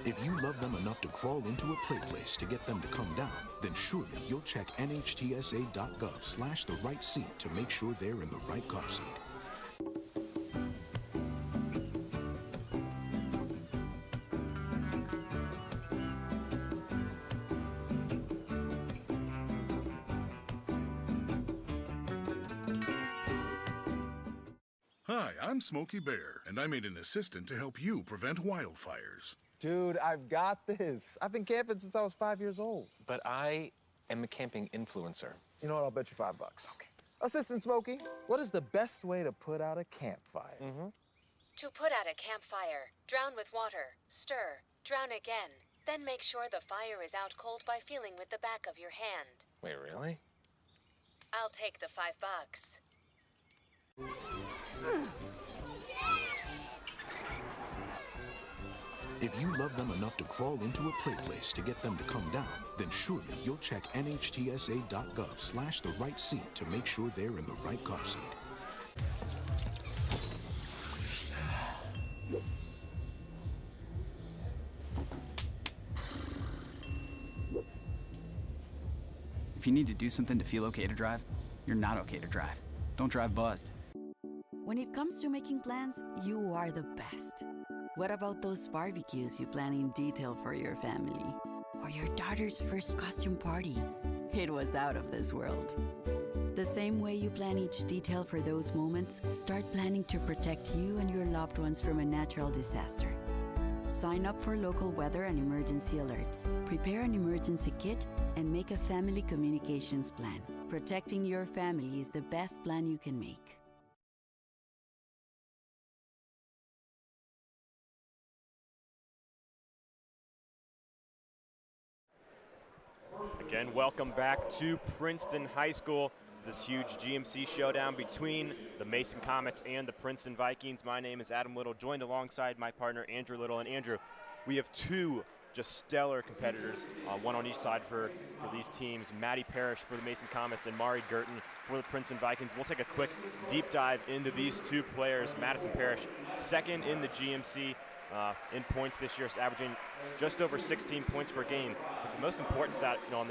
If you love them enough to crawl into a play place to get them to come down, then surely you'll check nhtsa.gov/the right seat to make sure they're in the right car seat. Hi, I'm Smokey Bear, and I made an assistant to help you prevent wildfires. Dude, I've got this. I've been camping since I was 5 years old. But I am a camping influencer. You know what? I'll bet you $5. Okay. Assistant Smokey, what is the best way to put out a campfire? To put out a campfire, drown with water, stir, drown again. Then make sure the fire is out cold by feeling with the back of your hand. Wait, really? I'll take the $5. If you love them enough to crawl into a play place to get them to come down, then surely you'll check nhtsa.gov/the right seat to make sure they're in the right car seat. If you need to do something to feel okay to drive, you're not okay to drive. Don't drive buzzed. When it comes to making plans, you are the best. What about those barbecues you plan in detail for your family? Or your daughter's first costume party? It was out of this world. The same way you plan each detail for those moments, start planning to protect you and your loved ones from a natural disaster. Sign up for local weather and emergency alerts. Prepare an emergency kit and make a family communications plan. Protecting your family is the best plan you can make. Again, welcome back to Princeton High School. This huge GMC showdown between the Mason Comets and the Princeton Vikings. My name is Adam Little, joined alongside my partner Andrew Little. And Andrew, we have two just stellar competitors, one on each side for these teams. Maddie Parrish for the Mason Comets and Mari Girton for the Princeton Vikings. We'll take a quick deep dive into these two players. Madison Parrish, second in the GMC in points this year, averaging just over 16 points per game. But the most important stat on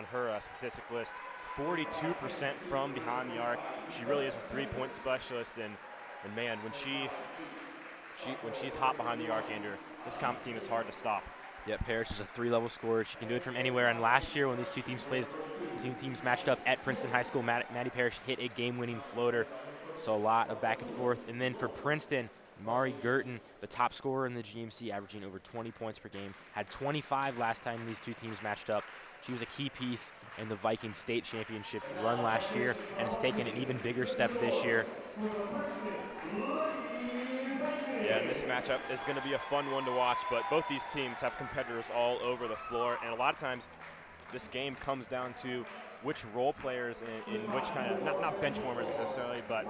her statistics list, 42% from behind the arc. She really is a three-point specialist, and man, when she's hot behind the arc, Andrew, this Comet team is hard to stop. Yeah, Parrish is a three-level scorer. She can do it from anywhere. And last year, when these two teams matched up at Princeton High School, Maddie Parrish hit a game-winning floater. So a lot of back and forth. And then for Princeton, Mari Girton, the top scorer in the GMC, averaging over 20 points per game, had 25 last time these two teams matched up. She was a key piece in the Vikings state championship run last year and has taken an even bigger step this year. Yeah, and this matchup is going to be a fun one to watch, but both these teams have competitors all over the floor, and a lot of times this game comes down to which role players in which kind of, not bench warmers necessarily, but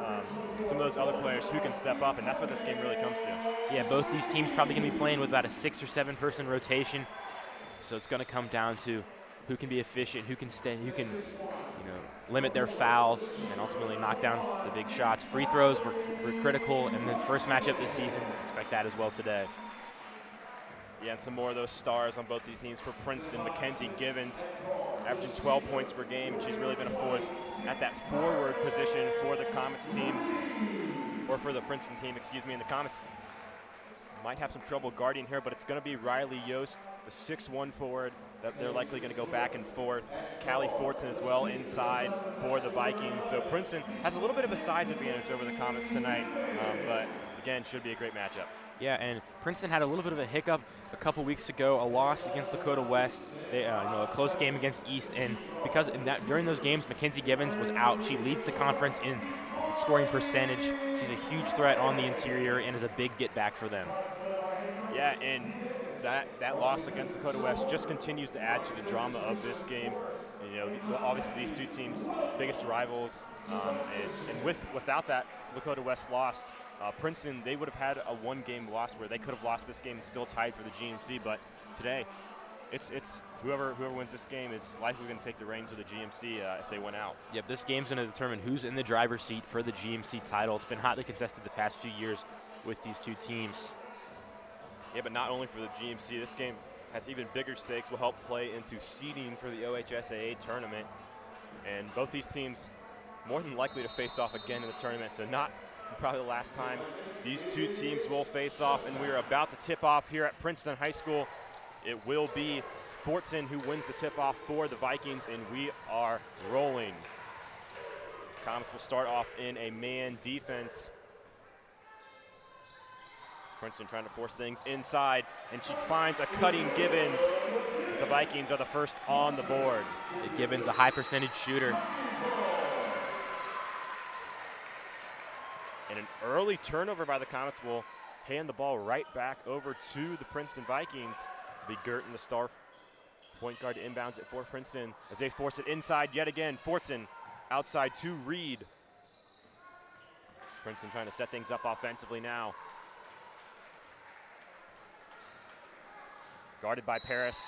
some of those other players who can step up, and that's what this game really comes to. Yeah, both these teams probably going to be playing with about a 6 or 7 person rotation, so it's going to come down to who can be efficient, who can stay, who can, limit their fouls and ultimately knock down the big shots. Free throws were critical in the first matchup this season. Expect that as well today. Yeah, and some more of those stars on both these teams. For Princeton, Mackenzie Givens, averaging 12 points per game. She's really been a force at that forward position for the Comets team, or for the Princeton team, excuse me. And the Comets might have some trouble guarding her, but it's going to be Riley Yost, the 6'1" forward, that they're likely going to go back and forth. Callie Fortson as well inside for the Vikings. So Princeton has a little bit of a size advantage over the Comets tonight, but again, should be a great matchup. Yeah, and Princeton had a little bit of a hiccup a couple weeks ago, a loss against Lakota West, a close game against East, and because during those games, Mackenzie Givens was out. She leads the conference in scoring percentage. She's a huge threat on the interior and is a big get back for them. Yeah, and that loss against Dakota West just continues to add to the drama of this game. Obviously these two teams' biggest rivals, and without that Dakota West loss, Princeton, they would have had a one-game loss where they could have lost this game and still tied for the GMC. But today, it's whoever wins this game is likely going to take the reins of the GMC if they win out. Yep, this game's going to determine who's in the driver's seat for the GMC title. It's been hotly contested the past few years with these two teams. Yeah, but not only for the GMC, this game has even bigger stakes, will help play into seeding for the OHSAA tournament. And both these teams more than likely to face off again in the tournament, so not probably the last time these two teams will face off. And we are about to tip off here at Princeton High School. It will be Fortson who wins the tip-off for the Vikings, and we are rolling. Comets will start off in a man defense. Princeton trying to force things inside, and she finds a cutting Gibbons. The Vikings are the first on the board. Gibbons, a high percentage shooter. And an early turnover by the Comets will hand the ball right back over to the Princeton Vikings. It'll be Girton, the star point guard, inbounds it for Princeton as they force it inside yet again. Fortson outside to Reed. Princeton trying to set things up offensively now. Guarded by Paris.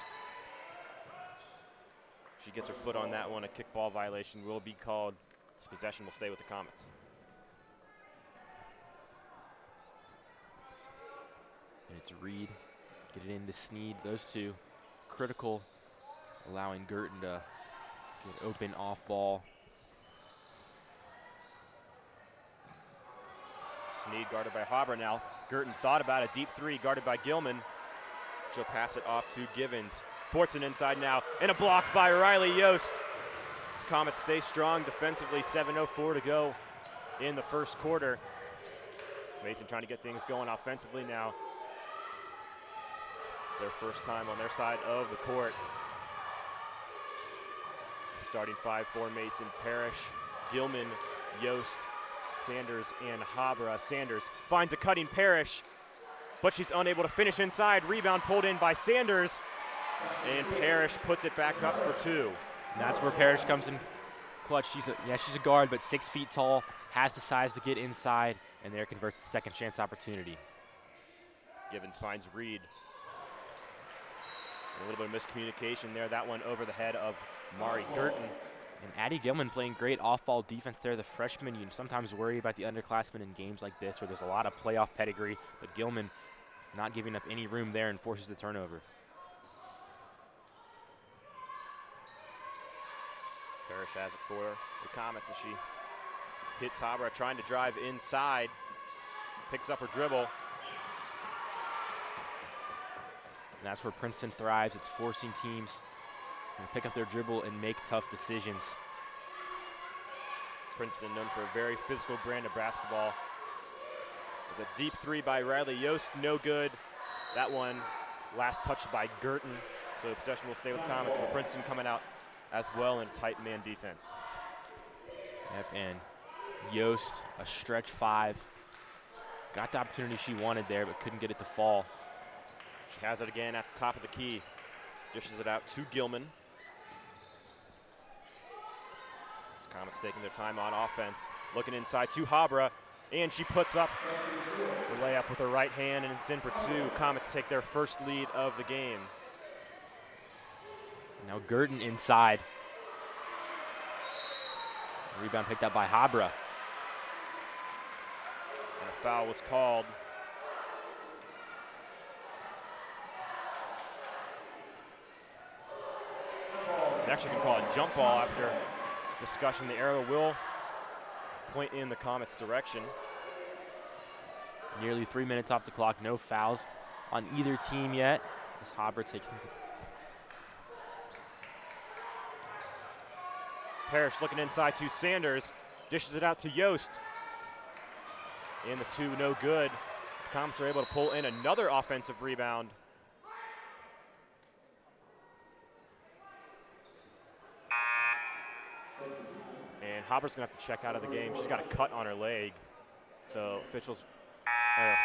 She gets her foot on that one. A kickball violation will be called. This possession will stay with the Comets. And it's Reed. Get it into Sneed. Those two critical, allowing Girton to get open off ball. Sneed guarded by Habra now. Girton thought about a deep three, guarded by Gilman. She'll pass it off to Givens. Fortson inside now, and a block by Riley Yost. This Comets stay strong defensively, 7:04 to go in the first quarter. Mason trying to get things going offensively now. It's their first time on their side of the court. Starting five for Mason: Parrish, Gilman, Yost, Sanders, and Habra. Sanders finds a cutting Parrish, but she's unable to finish inside. Rebound pulled in by Sanders, and Parrish puts it back up for two. And that's where Parrish comes in clutch. She's a guard, but 6 feet tall, has the size to get inside, and there converts the second chance opportunity. Givens finds Reed. A little bit of miscommunication there. That one over the head of Mari Girton. And Addie Gilman playing great off-ball defense there. The freshman, you sometimes worry about the underclassmen in games like this where there's a lot of playoff pedigree, but Gilman not giving up any room there and forces the turnover. Parrish has it for the Comets as she hits Habra, trying to drive inside. Picks up her dribble. And that's where Princeton thrives. It's forcing teams to pick up their dribble and make tough decisions. Princeton known for a very physical brand of basketball. There's a deep three by Riley Yost, no good. That one last touched by Girton. So possession will stay with Comets, but Princeton coming out as well in a tight man defense. Yep, and Yost, a stretch five. Got the opportunity she wanted there, but couldn't get it to fall. She has it again at the top of the key. Dishes it out to Gilman. This Comets taking their time on offense. Looking inside to Habra, and she puts up the layup with her right hand, and it's in for two. Comets take their first lead of the game. Now Girton inside. Rebound picked up by Habra. And a foul was called. They actually can call a jump ball after discussion. The arrow will point in the Comets' direction. Nearly 3 minutes off the clock, no fouls on either team yet. As Habra takes things. Parrish looking inside to Sanders, dishes it out to Yost. And the two no good. The Comets are able to pull in another offensive rebound. And Habra's gonna have to check out of the game. She's got a cut on her leg, so officials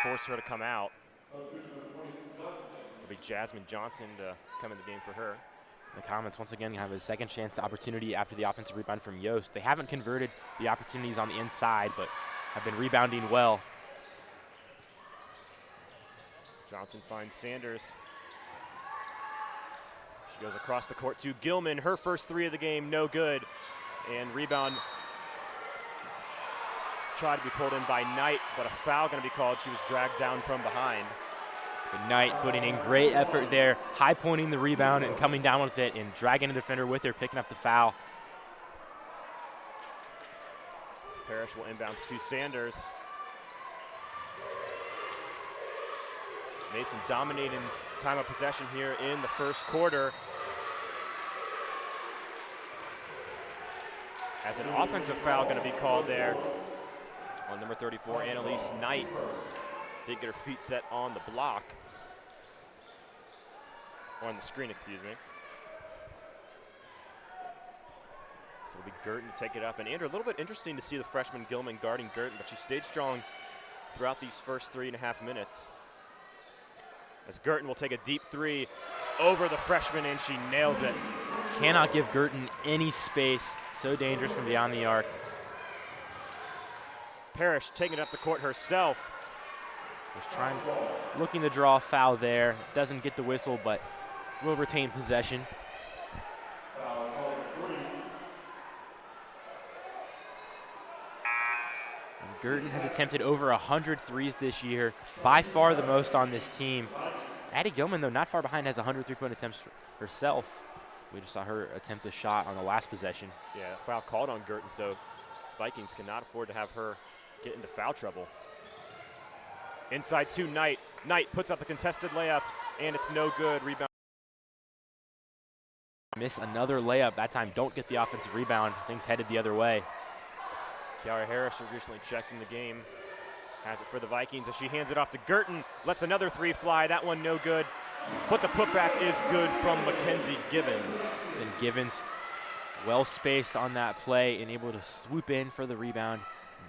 force her to come out. It'll be Jasmine Johnson to come in the game for her. The Comets once again have a second chance opportunity after the offensive rebound from Yost. They haven't converted the opportunities on the inside, but have been rebounding well. Johnson finds Sanders. She goes across the court to Gilman. Her first three of the game, no good. And rebound tried to be pulled in by Knight, but a foul going to be called. She was dragged down from behind. But Knight putting in great effort there, high pointing the rebound and coming down with it and dragging the defender with her, picking up the foul. Parrish will inbounds to Sanders. Mason dominating time of possession here in the first quarter. As an offensive foul going to be called there on number 34, Annalise Knight. Did get her feet set on the block. Or on the screen, excuse me. So it'll be Girton to take it up. And Andrew, a little bit interesting to see the freshman Gilman guarding Girton, but she stayed strong throughout these first 3.5 minutes. As Girton will take a deep three over the freshman, and she nails it. Cannot give Girton any space. So dangerous from beyond the arc. Parrish taking it up the court herself. Was looking to draw a foul there. Doesn't get the whistle, but will retain possession. And Girton has attempted over 100 threes this year, by far the most on this team. Addie Gilman, though, not far behind, has 100 three-point attempts herself. We just saw her attempt a shot on the last possession. Yeah, foul called on Girton, so Vikings cannot afford to have her get into foul trouble. Inside to Knight. Knight puts up a contested layup, and it's no good. Rebound. Miss another layup. That time don't get the offensive rebound. Things headed the other way. Kiara Harris, who recently checked in the game, has it for the Vikings as she hands it off to Girton. Lets another three fly. That one no good. But the putback is good from Mackenzie Givens. And Givens well spaced on that play and able to swoop in for the rebound.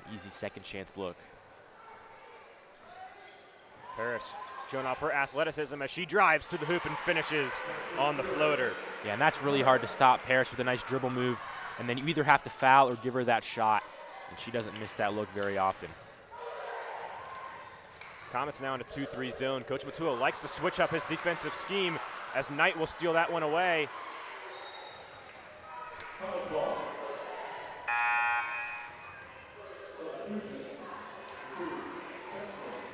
An easy second chance look. Parrish showing off her athleticism as she drives to the hoop and finishes on the floater. Yeah, and that's really hard to stop. Parrish with a nice dribble move, and then you either have to foul or give her that shot, and she doesn't miss that look very often. Comets now in a 2-3 zone. Coach Matua likes to switch up his defensive scheme as Knight will steal that one away.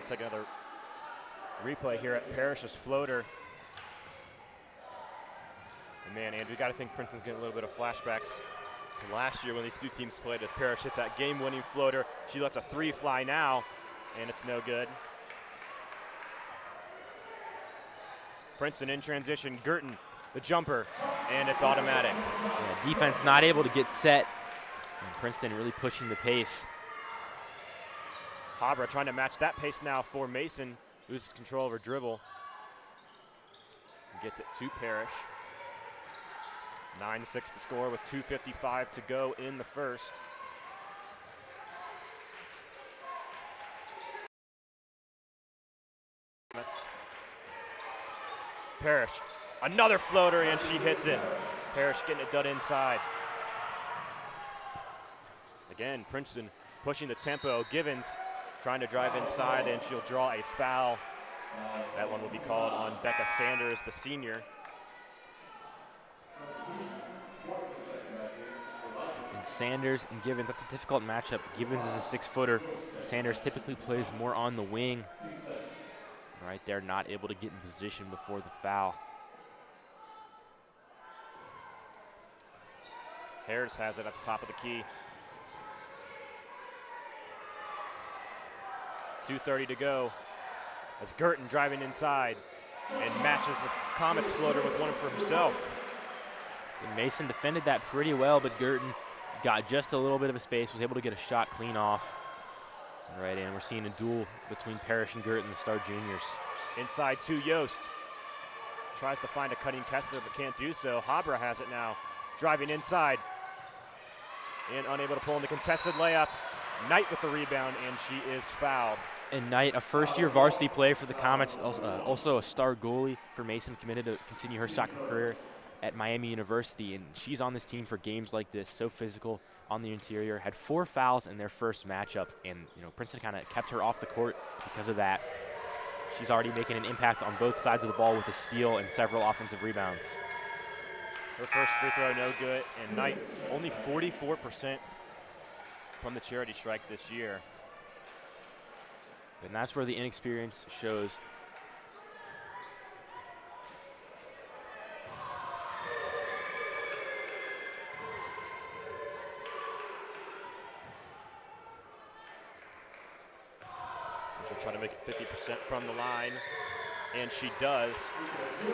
Take another replay here at Parrish's floater. And man, Andrew, you got to think Princeton's getting a little bit of flashbacks from last year when these two teams played as Parrish hit that game-winning floater. She lets a three fly now, and it's no good. Princeton in transition. Girton, the jumper, and it's automatic. Yeah, defense not able to get set, and Princeton really pushing the pace. Habra trying to match that pace now for Mason. Loses control of her dribble. Gets it to Parrish. 9-6 the score with 2:55 to go in the first. Parrish, another floater, and she hits it. Parrish getting it done inside. Again, Princeton pushing the tempo. Givens trying to drive inside, and she'll draw a foul. That one will be called on Becca Sanders, the senior. And Sanders and Givens, that's a difficult matchup. Givens is a 6-footer. Sanders typically plays more on the wing. Right there, not able to get in position before the foul. Harris has it at the top of the key. 2:30 to go as Girton driving inside and matches the Comets floater with one for herself. And Mason defended that pretty well, but Girton got just a little bit of a space, was able to get a shot clean off. Right, and we're seeing a duel between Parrish and Girton, the star juniors. Inside to Yost. Tries to find a cutting Kessler, but can't do so. Habra has it now, driving inside. And unable to pull in the contested layup. Knight with the rebound, and she is fouled. And Knight, a first-year varsity player for the Comets, also a star goalie for Mason, committed to continue her soccer career at Miami University, and she's on this team for games like this, so physical on the interior. Had 4 fouls in their first matchup, and Princeton kind of kept her off the court because of that. She's already making an impact on both sides of the ball with a steal and several offensive rebounds. Her first free throw no good, and Knight only 44% from the charity strike this year. And that's where the inexperience shows. try to make it 50% from the line. And she does.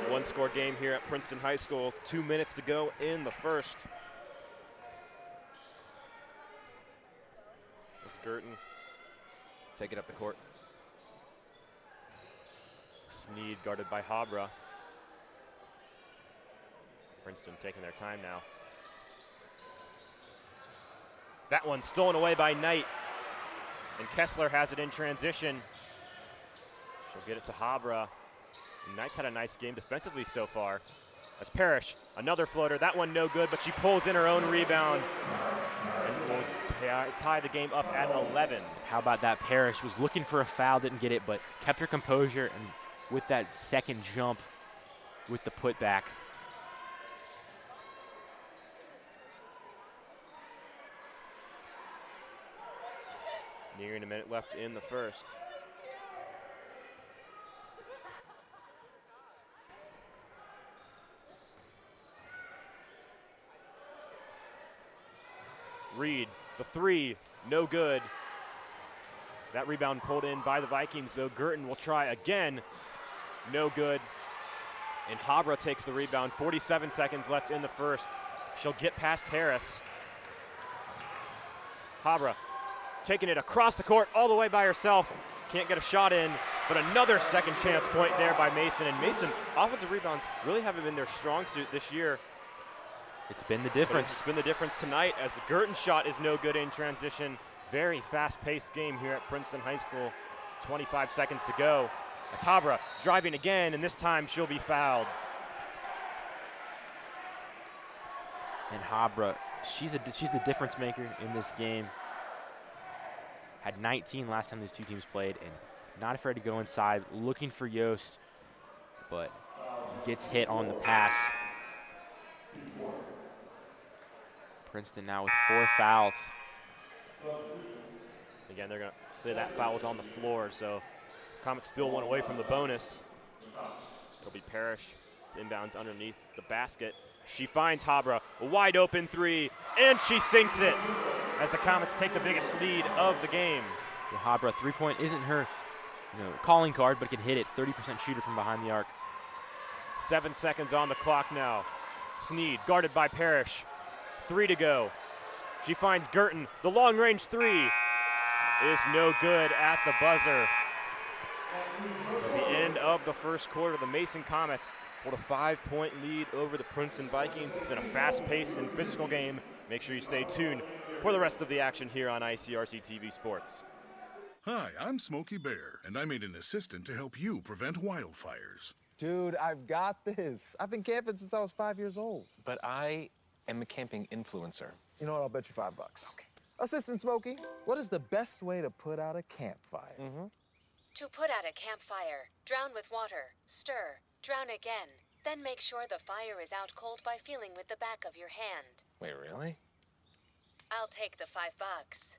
One-score game here at Princeton High School. 2 minutes to go in the first. This Girton take it up the court. Sneed guarded by Habra. Princeton taking their time now. That one stolen away by Knight. And Kessler has it in transition. She'll get it to Habra. And Knight's had a nice game defensively so far. As Parrish, another floater. That one no good, but she pulls in her own rebound. And will tie the game up at 11. How about that? Parrish was looking for a foul, didn't get it, but kept her composure, and with that second jump with the putback. Nearing a minute left in the first. Reed, the three, no good. That rebound pulled in by the Vikings, though. Girton will try again, no good. And Habra takes the rebound, 47 seconds left in the first. She'll get past Harris. Habra taking it across the court all the way by herself. Can't get a shot in, but another second chance point there by Mason. And Mason, offensive rebounds really haven't been their strong suit this year. It's been the difference. It's been the difference tonight, as the Girton shot is no good in transition. Very fast-paced game here at Princeton High School. 25 seconds to go. As Habra driving again, and this time she'll be fouled. And Habra, she's the difference maker in this game. Had 19 last time these two teams played, and not afraid to go inside, looking for Yost, but gets hit on the pass. Princeton now with 4 fouls. Again, they're going to say that foul was on the floor, so Comets still one away from the bonus. It'll be Parrish. Inbounds underneath the basket. She finds Habra, a wide open three, and she sinks it as the Comets take the biggest lead of the game. The Habra three-point isn't her calling card, but can hit it. 30% shooter from behind the arc. 7 seconds on the clock now. Sneed guarded by Parrish. 3 to go. She finds Girton. The long-range three is no good at the buzzer. So at the end of the first quarter, the Mason Comets hold a 5-point lead over the Princeton Vikings. It's been a fast-paced and physical game. Make sure you stay tuned for the rest of the action here on ICRC TV Sports. Hi, I'm Smokey Bear, and I made an assistant to help you prevent wildfires. Dude, I've got this. I've been camping since I was 5 years old. But I am a camping influencer. You know what? I'll bet you $5. Okay. Assistant Smokey, what is the best way to put out a campfire? To put out a campfire, drown with water, stir, drown again. Then make sure the fire is out cold by feeling with the back of your hand. Wait, really? I'll take the $5.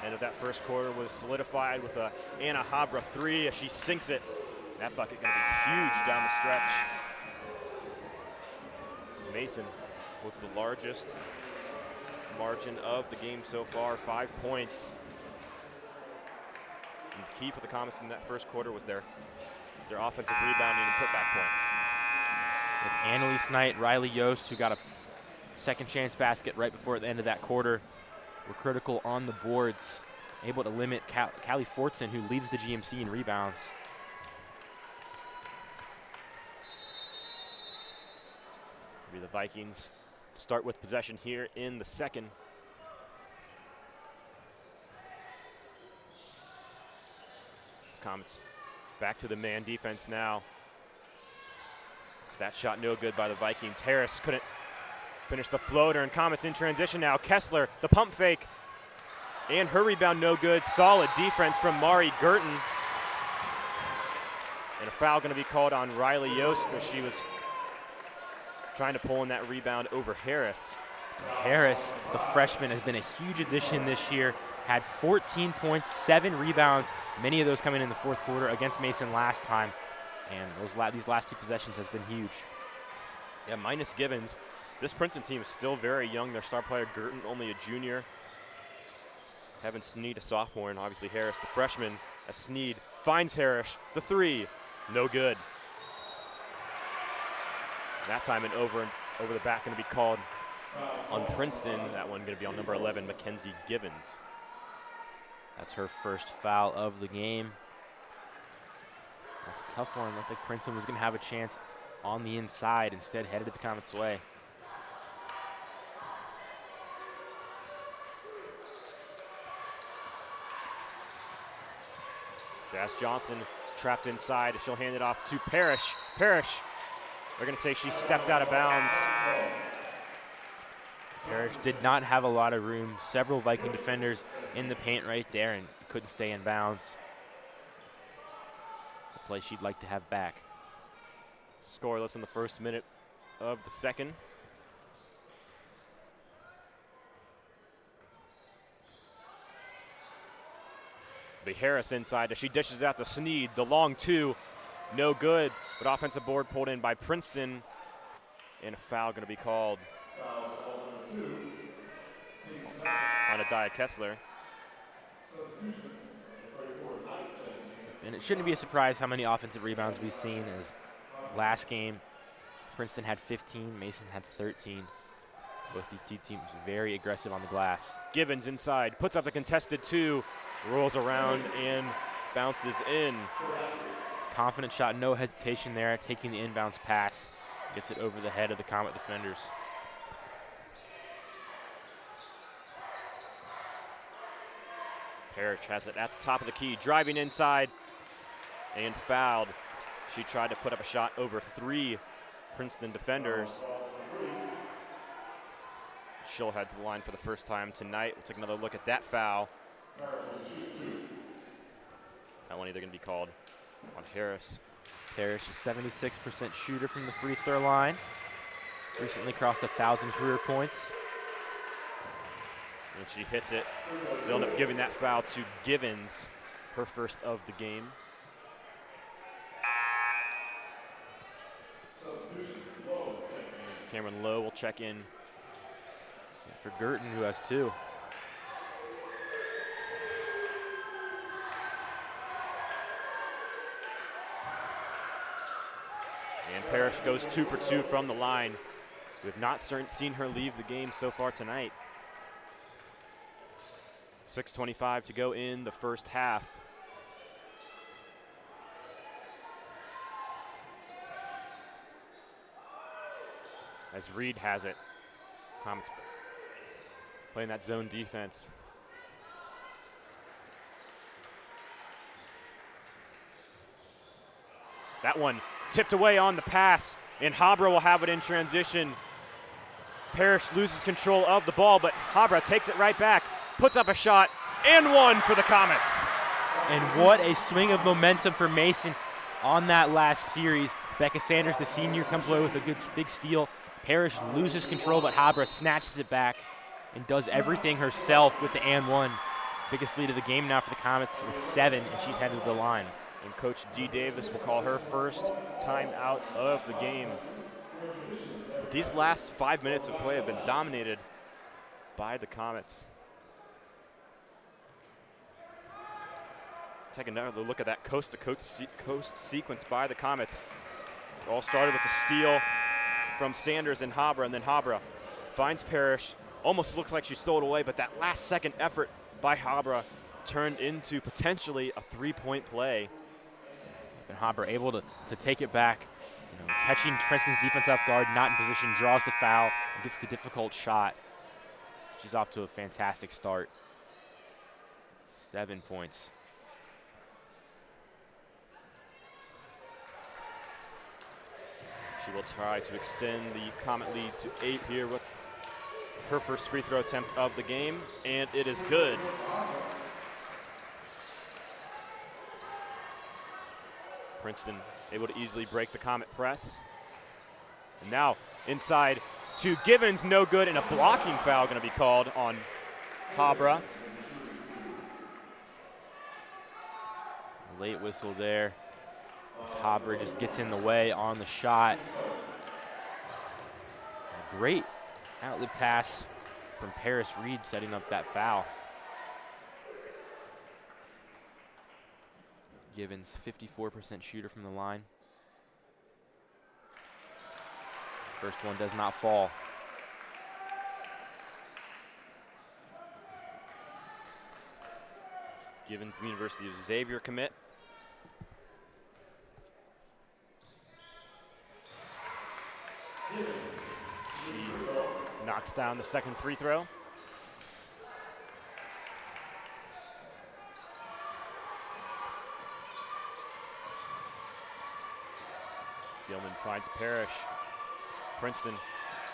End of that first quarter was solidified with a Anna Habra three as she sinks it. That bucket going to be huge down the stretch. As Mason holds the largest margin of the game so far, 5 points. And the key for the Comets in that first quarter was their offensive rebounding and putback points. With Annalise Knight, Riley Yost, who got a second chance basket right before the end of that quarter, were critical on the boards, able to limit Callie Fortson, who leads the GMC in rebounds. Maybe the Vikings start with possession here in the second. Comets back to the man defense now. It's that shot no good by the Vikings. Harris couldn't finish the floater, and Comets in transition now. Kessler, the pump fake, and her rebound no good. Solid defense from Mari Girton. And a foul going to be called on Riley Yost as she was trying to pull in that rebound over Harris. Harris, the freshman, has been a huge addition this year. Had 14 points, 7 rebounds, many of those coming in the fourth quarter against Mason last time. And these last two possessions has been huge. Yeah, minus Givens, This Princeton team is still very young. Their star player, Girton, only a junior. Kevin Sneed, a sophomore, and obviously Harris, the freshman, as Sneed finds Harris. The three, no good. That time an over the back going to be called on Princeton. That one going to be on number 11, Mackenzie Givens. That's her first foul of the game. That's a tough one. Looked like Princeton was going to have a chance on the inside, instead headed the Comets' way. Jazz Johnson trapped inside. She'll hand it off to Parrish. Parrish, they're going to say she stepped out of bounds. Parrish did not have a lot of room. Several Viking defenders in the paint right there and couldn't stay in bounds. It's a play she'd like to have back. Scoreless in the first minute of the second. Harris inside as she dishes out to Sneed. The long two, no good, but offensive board pulled in by Princeton. And a foul going to be called on Adiah Kessler. And it shouldn't be a surprise how many offensive rebounds we've seen, as last game Princeton had 15, Mason had 13. Both these two teams very aggressive on the glass. Givens inside, puts up the contested two, rolls around and bounces in. Confident shot, no hesitation there, taking the inbounds pass. Gets it over the head of the Comet defenders. Parrish has it at the top of the key, driving inside and fouled. She tried to put up a shot over three Princeton defenders. She'll head to the line for the first time tonight. We'll take another look at that foul. That one either going to be called on Harris. Parrish, a 76% shooter from the free throw line. Recently crossed 1,000 career points. And she hits it. They'll end up giving that foul to Givens, her first of the game. Cameron Lowe will check in for Girton, who has two. And Parrish goes 2 for 2 from the line. We have not seen her leave the game so far tonight. 6:25 to go in the first half. As Reed has it. Comets playing that zone defense. That one tipped away on the pass, and Habra will have it in transition. Parrish loses control of the ball, but Habra takes it right back, puts up a shot, and one for the Comets. And what a swing of momentum for Mason on that last series. Becca Sanders, the senior, comes away with a good big steal. Parrish loses control, but Habra snatches it back and does everything herself with the and one. Biggest lead of the game now for the Comets with 7, and she's headed to the line. And Coach D. Davis will call her first time out of the game. But these last 5 minutes of play have been dominated by the Comets. Take another look at that coast-to-coast sequence by the Comets. It all started with the steal from Sanders and Habra, and then Habra finds Parrish. Almost looks like she stole it away, but that last-second effort by Habra turned into potentially a three-point play. And Habra able to take it back, catching Princeton's defense off guard, not in position, draws the foul, and gets the difficult shot. She's off to a fantastic start. 7 points. She will try to extend the Comet lead to 8 here with her first free throw attempt of the game, and it is good. Princeton able to easily break the Comet press. And now inside to Givens, no good, and a blocking foul going to be called on Habra. Late whistle there. As Habra just gets in the way on the shot. Great outlet pass from Paris Reed setting up that foul. Givens, 54% shooter from the line. First one does not fall. Givens, the University of Xavier commit. She knocks down the second free throw. Gilman finds Parrish. Princeton,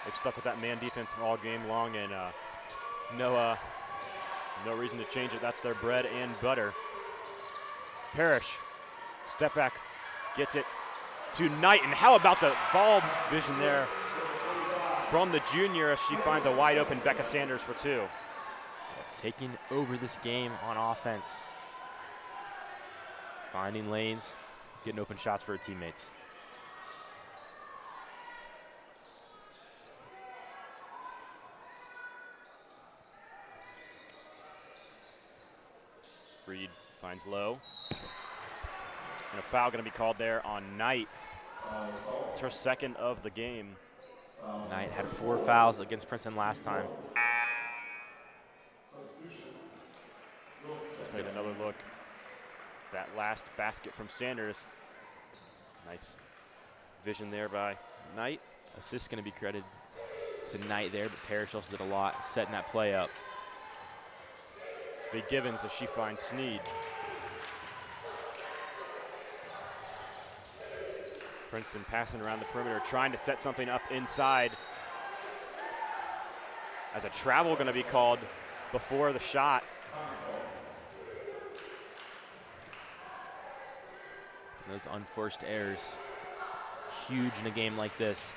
they've stuck with that man defense all game long, and no reason to change it. That's their bread and butter. Parrish, step back, gets it to Knight, and how about the ball vision there from the junior as she finds a wide open Becca Sanders for two. Taking over this game on offense. Finding lanes, getting open shots for her teammates. Reed finds Lowe. And a foul going to be called there on Knight. It's her second of the game. Knight had 4 fouls against Princeton last time. Let's get another look. That last basket from Sanders. Nice vision there by Knight. Assist going to be credited to Knight there, but Parrish also did a lot setting that play up. Big Givens as she finds Sneed. Princeton passing around the perimeter, trying to set something up inside. As a travel going to be called before the shot. Those unforced errors, huge in a game like this.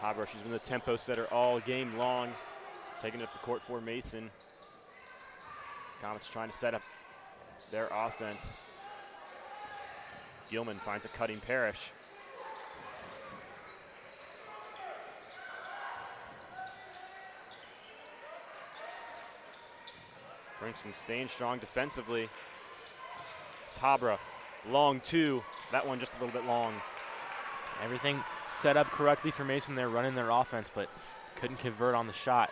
Habra, she's been the tempo setter all game long, taking it up the court for Mason. Comets trying to set up their offense. Gilman finds a cutting Parrish. Princeton staying strong defensively. It's Habra, long two. That one just a little bit long. Everything set up correctly for Mason. They're running their offense, but couldn't convert on the shot.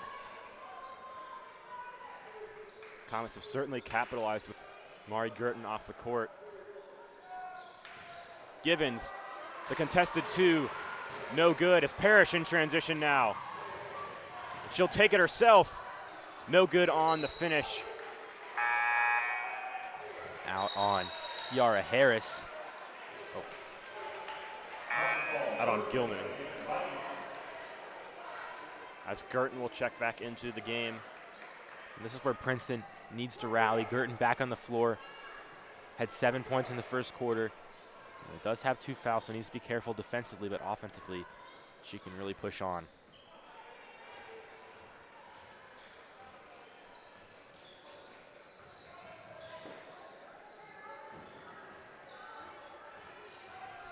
Comets have certainly capitalized with Mari Girton off the court. Givens, the contested two, no good. As Parrish in transition now. She'll take it herself. No good on the finish. Out on Kiara Harris. Oh. Out on Gilman. As Girton will check back into the game. And this is where Princeton needs to rally. Girton back on the floor. Had 7 points in the first quarter. It does have 2 fouls, so needs to be careful defensively, but offensively, she can really push on.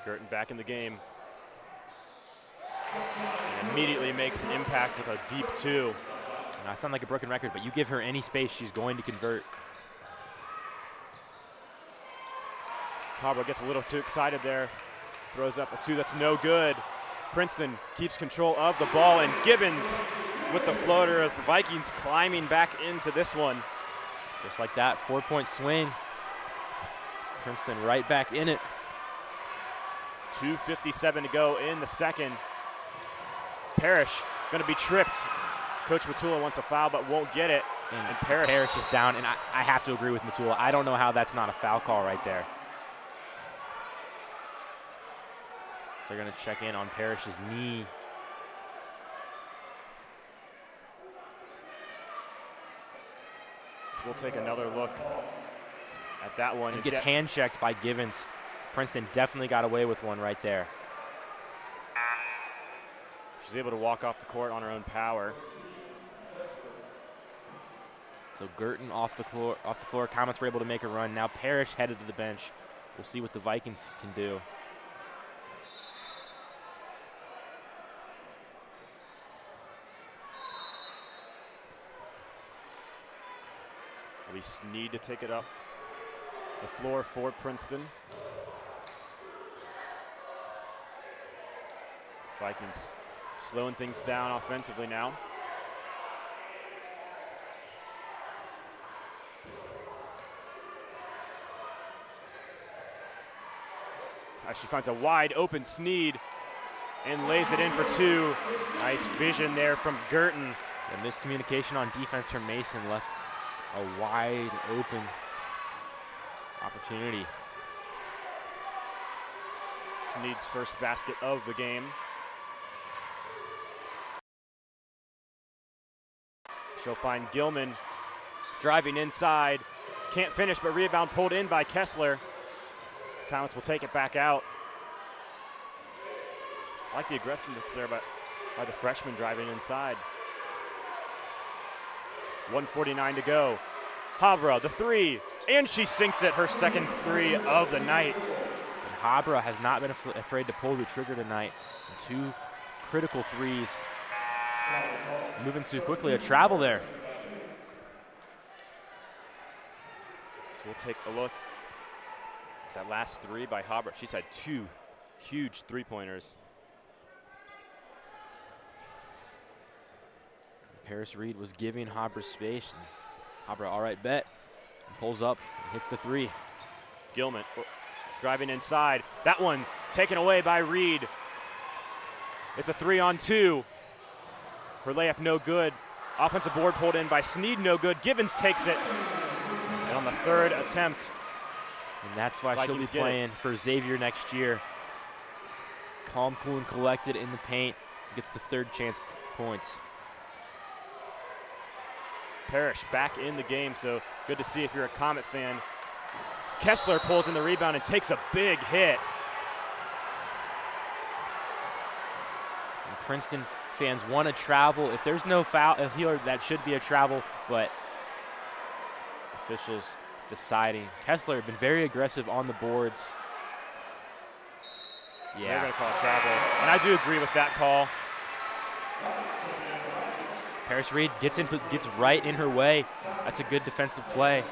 Girton back in the game. And immediately makes an impact with a deep two. And I sound like a broken record, but you give her any space, she's going to convert. Habra gets a little too excited there. Throws up a two that's no good. Princeton keeps control of the ball, and Givens with the floater as the Vikings climbing back into this one. Just like that, 4-point swing. Princeton right back in it. 2:57 to go in the second. Parrish going to be tripped. Coach Matula wants a foul but won't get it. And Parrish is down, and I have to agree with Matula. I don't know how that's not a foul call right there. So they're going to check in on Parrish's knee. So we'll take another look at that one. It gets hand checked by Givens. Princeton definitely got away with one right there. She's able to walk off the court on her own power. So Girton off the floor. Comets were able to make a run. Now Parrish headed to the bench. We'll see what the Vikings can do. We need to take it up the floor for Princeton. Vikings slowing things down offensively now. She finds a wide open Sneed and lays it in for two. Nice vision there from Girton. The miscommunication on defense from Mason left a wide open opportunity. Sneed's first basket of the game. She'll find Gilman driving inside. Can't finish, but rebound pulled in by Kessler. Comets will take it back out. I like the aggressiveness there by the freshman driving inside. 1:49 to go. Habra, the three, and she sinks it, her second three of the night. And Habra has not been afraid to pull the trigger tonight. Two critical threes. Moving too quickly, a travel there. So we'll take a look. That last three by Habra. She's had two huge three-pointers. Paris Reed was giving Habra space. Habra, all right, bet. And pulls up and hits the three. Gilman driving inside. That one taken away by Reed. It's a 3-on-2. Her layup no good. Offensive board pulled in by Sneed, no good. Givens takes it. And on the third attempt, and that's why she'll be playing for Xavier next year. Calm, cool, and collected in the paint. Gets the third chance points. Parrish back in the game, so good to see if you're a Comet fan. Kessler pulls in the rebound and takes a big hit. And Princeton fans want to travel. If there's no foul here, that should be a travel, but officials deciding. Kessler had been very aggressive on the boards. Yeah. They're going to call a travel, and I do agree with that call. Paris Reed gets right in her way. That's a good defensive play.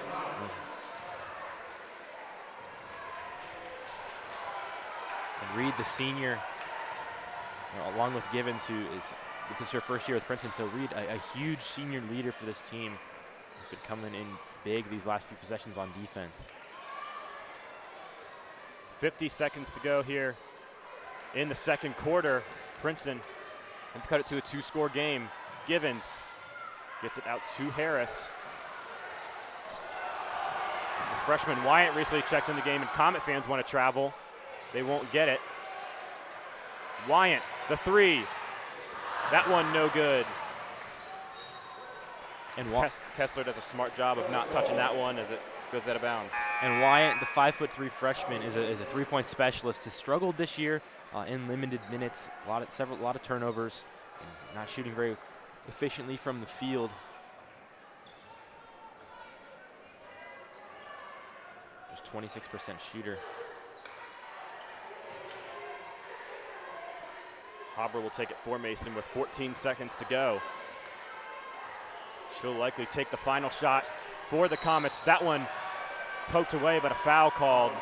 And Reed, the senior, along with Givens, this is her first year with Princeton, so Reed, a huge senior leader for this team, who's been coming in big these last few possessions on defense. 50 seconds to go here in the second quarter. Princeton has cut it to a two-score game. Givens gets it out to Harris. The freshman Wyatt recently checked in the game, and Comet fans want to travel. They won't get it. Wyatt, the three. That one no good. And Kessler does a smart job of not touching that one as it goes out of bounds. And Wyatt, the 5'3" freshman, is a three-point specialist. Has struggled this year in limited minutes. A lot of turnovers. Not shooting very efficiently from the field. Just 26% shooter. Habra will take it for Mason with 14 seconds to go. She'll likely take the final shot for the Comets. That one poked away, but a foul called.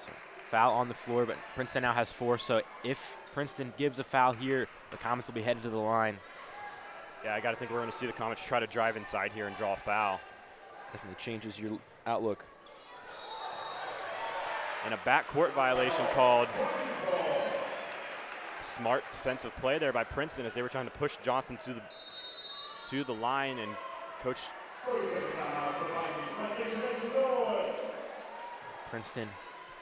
So, foul on the floor, but Princeton now has 4. So if Princeton gives a foul here, the Comets will be headed to the line. Yeah, I got to think we're going to see the Comets try to drive inside here and draw a foul. Definitely changes your outlook. And a backcourt violation called. Smart defensive play there by Princeton as they were trying to push Johnson to the line, and Coach Princeton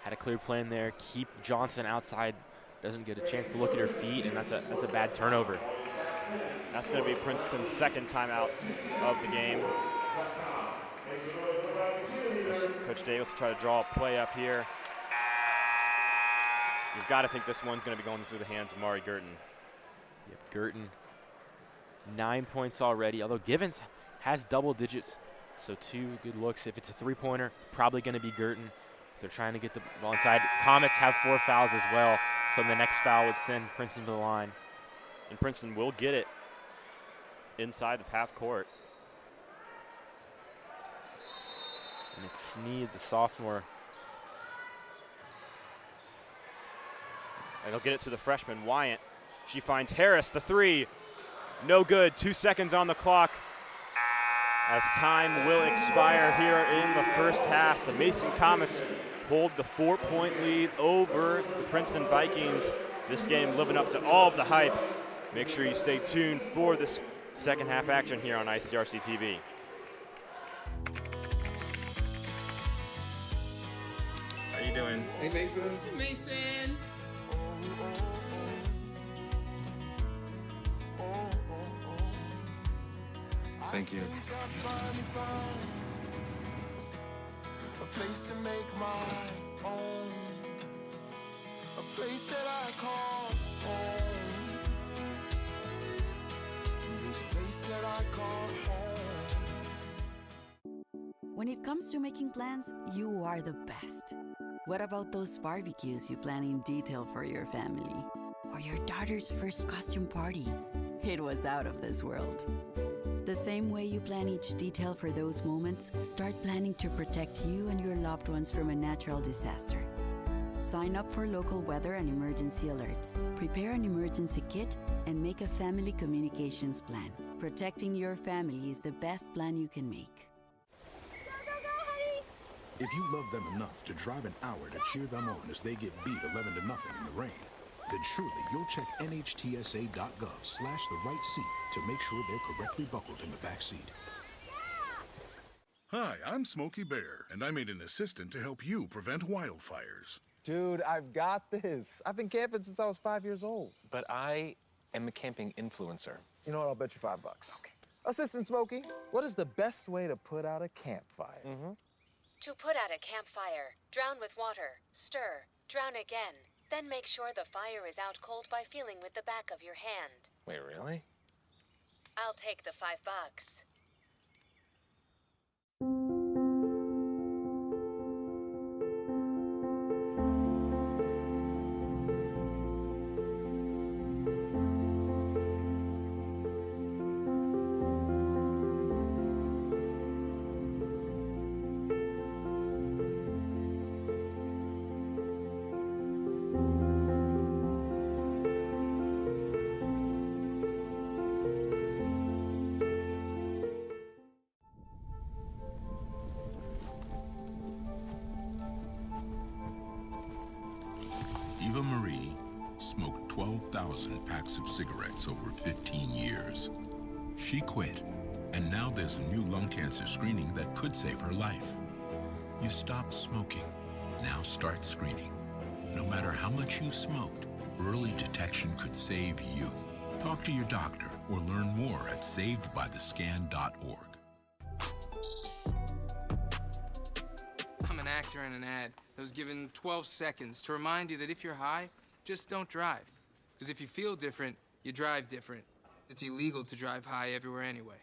had a clear plan there. Keep Johnson outside. Doesn't get a chance to look at her feet, and that's a bad turnover. That's going to be Princeton's second timeout of the game. Coach Davis will try to draw a play up here. You've got to think this one's going to be going through the hands of Mari Girton. Yep, Girton, 9 points already, although Givens has double digits, so 2 good looks. If it's a three-pointer, probably going to be Girton. If they're trying to get the ball inside. Comets have 4 fouls as well, so the next foul would send Princeton to the line. And Princeton will get it inside of half court. And it's Sneed, the sophomore. And they'll get it to the freshman, Wyant. She finds Harris, the three. No good, 2 seconds on the clock. As time will expire here in the first half, the Mason Comets hold the 4-point lead over the Princeton Vikings. This game living up to all of the hype. Make sure you stay tuned for this second half action here on ICRC TV. How you doing? Hey, Mason. Hey, Mason. Thank you. A place to make my own. A place that I call home. This place that I call home. When it comes to making plans, you are the best. What about those barbecues you plan in detail for your family? Or your daughter's first costume party? It was out of this world. The same way you plan each detail for those moments, start planning to protect you and your loved ones from a natural disaster. Sign up for local weather and emergency alerts. Prepare an emergency kit and make a family communications plan. Protecting your family is the best plan you can make. If you love them enough to drive an hour to cheer them on as they get beat 11-0 in the rain, then surely you'll check nhtsa.gov/the-right-seat to make sure they're correctly buckled in the back seat. Hi, I'm Smokey Bear, and I made an assistant to help you prevent wildfires. Dude, I've got this. I've been camping since I was 5 years old. But I am a camping influencer. You know what? I'll bet you $5. Okay. Assistant Smokey, what is the best way to put out a campfire? To put out a campfire, drown with water, stir, drown again. Then make sure the fire is out cold by feeling with the back of your hand. Wait, really? I'll take the $5. Eva Marie smoked 12,000 packs of cigarettes over 15 years. She quit, and now there's a new lung cancer screening that could save her life. You stopped smoking. Now start screening. No matter how much you smoked, early detection could save you. Talk to your doctor or learn more at savedbythescan.org. I'm an actor in an ad that was given 12 seconds to remind you that if you're high, just don't drive. Because if you feel different, you drive different. It's illegal to drive high everywhere anyway.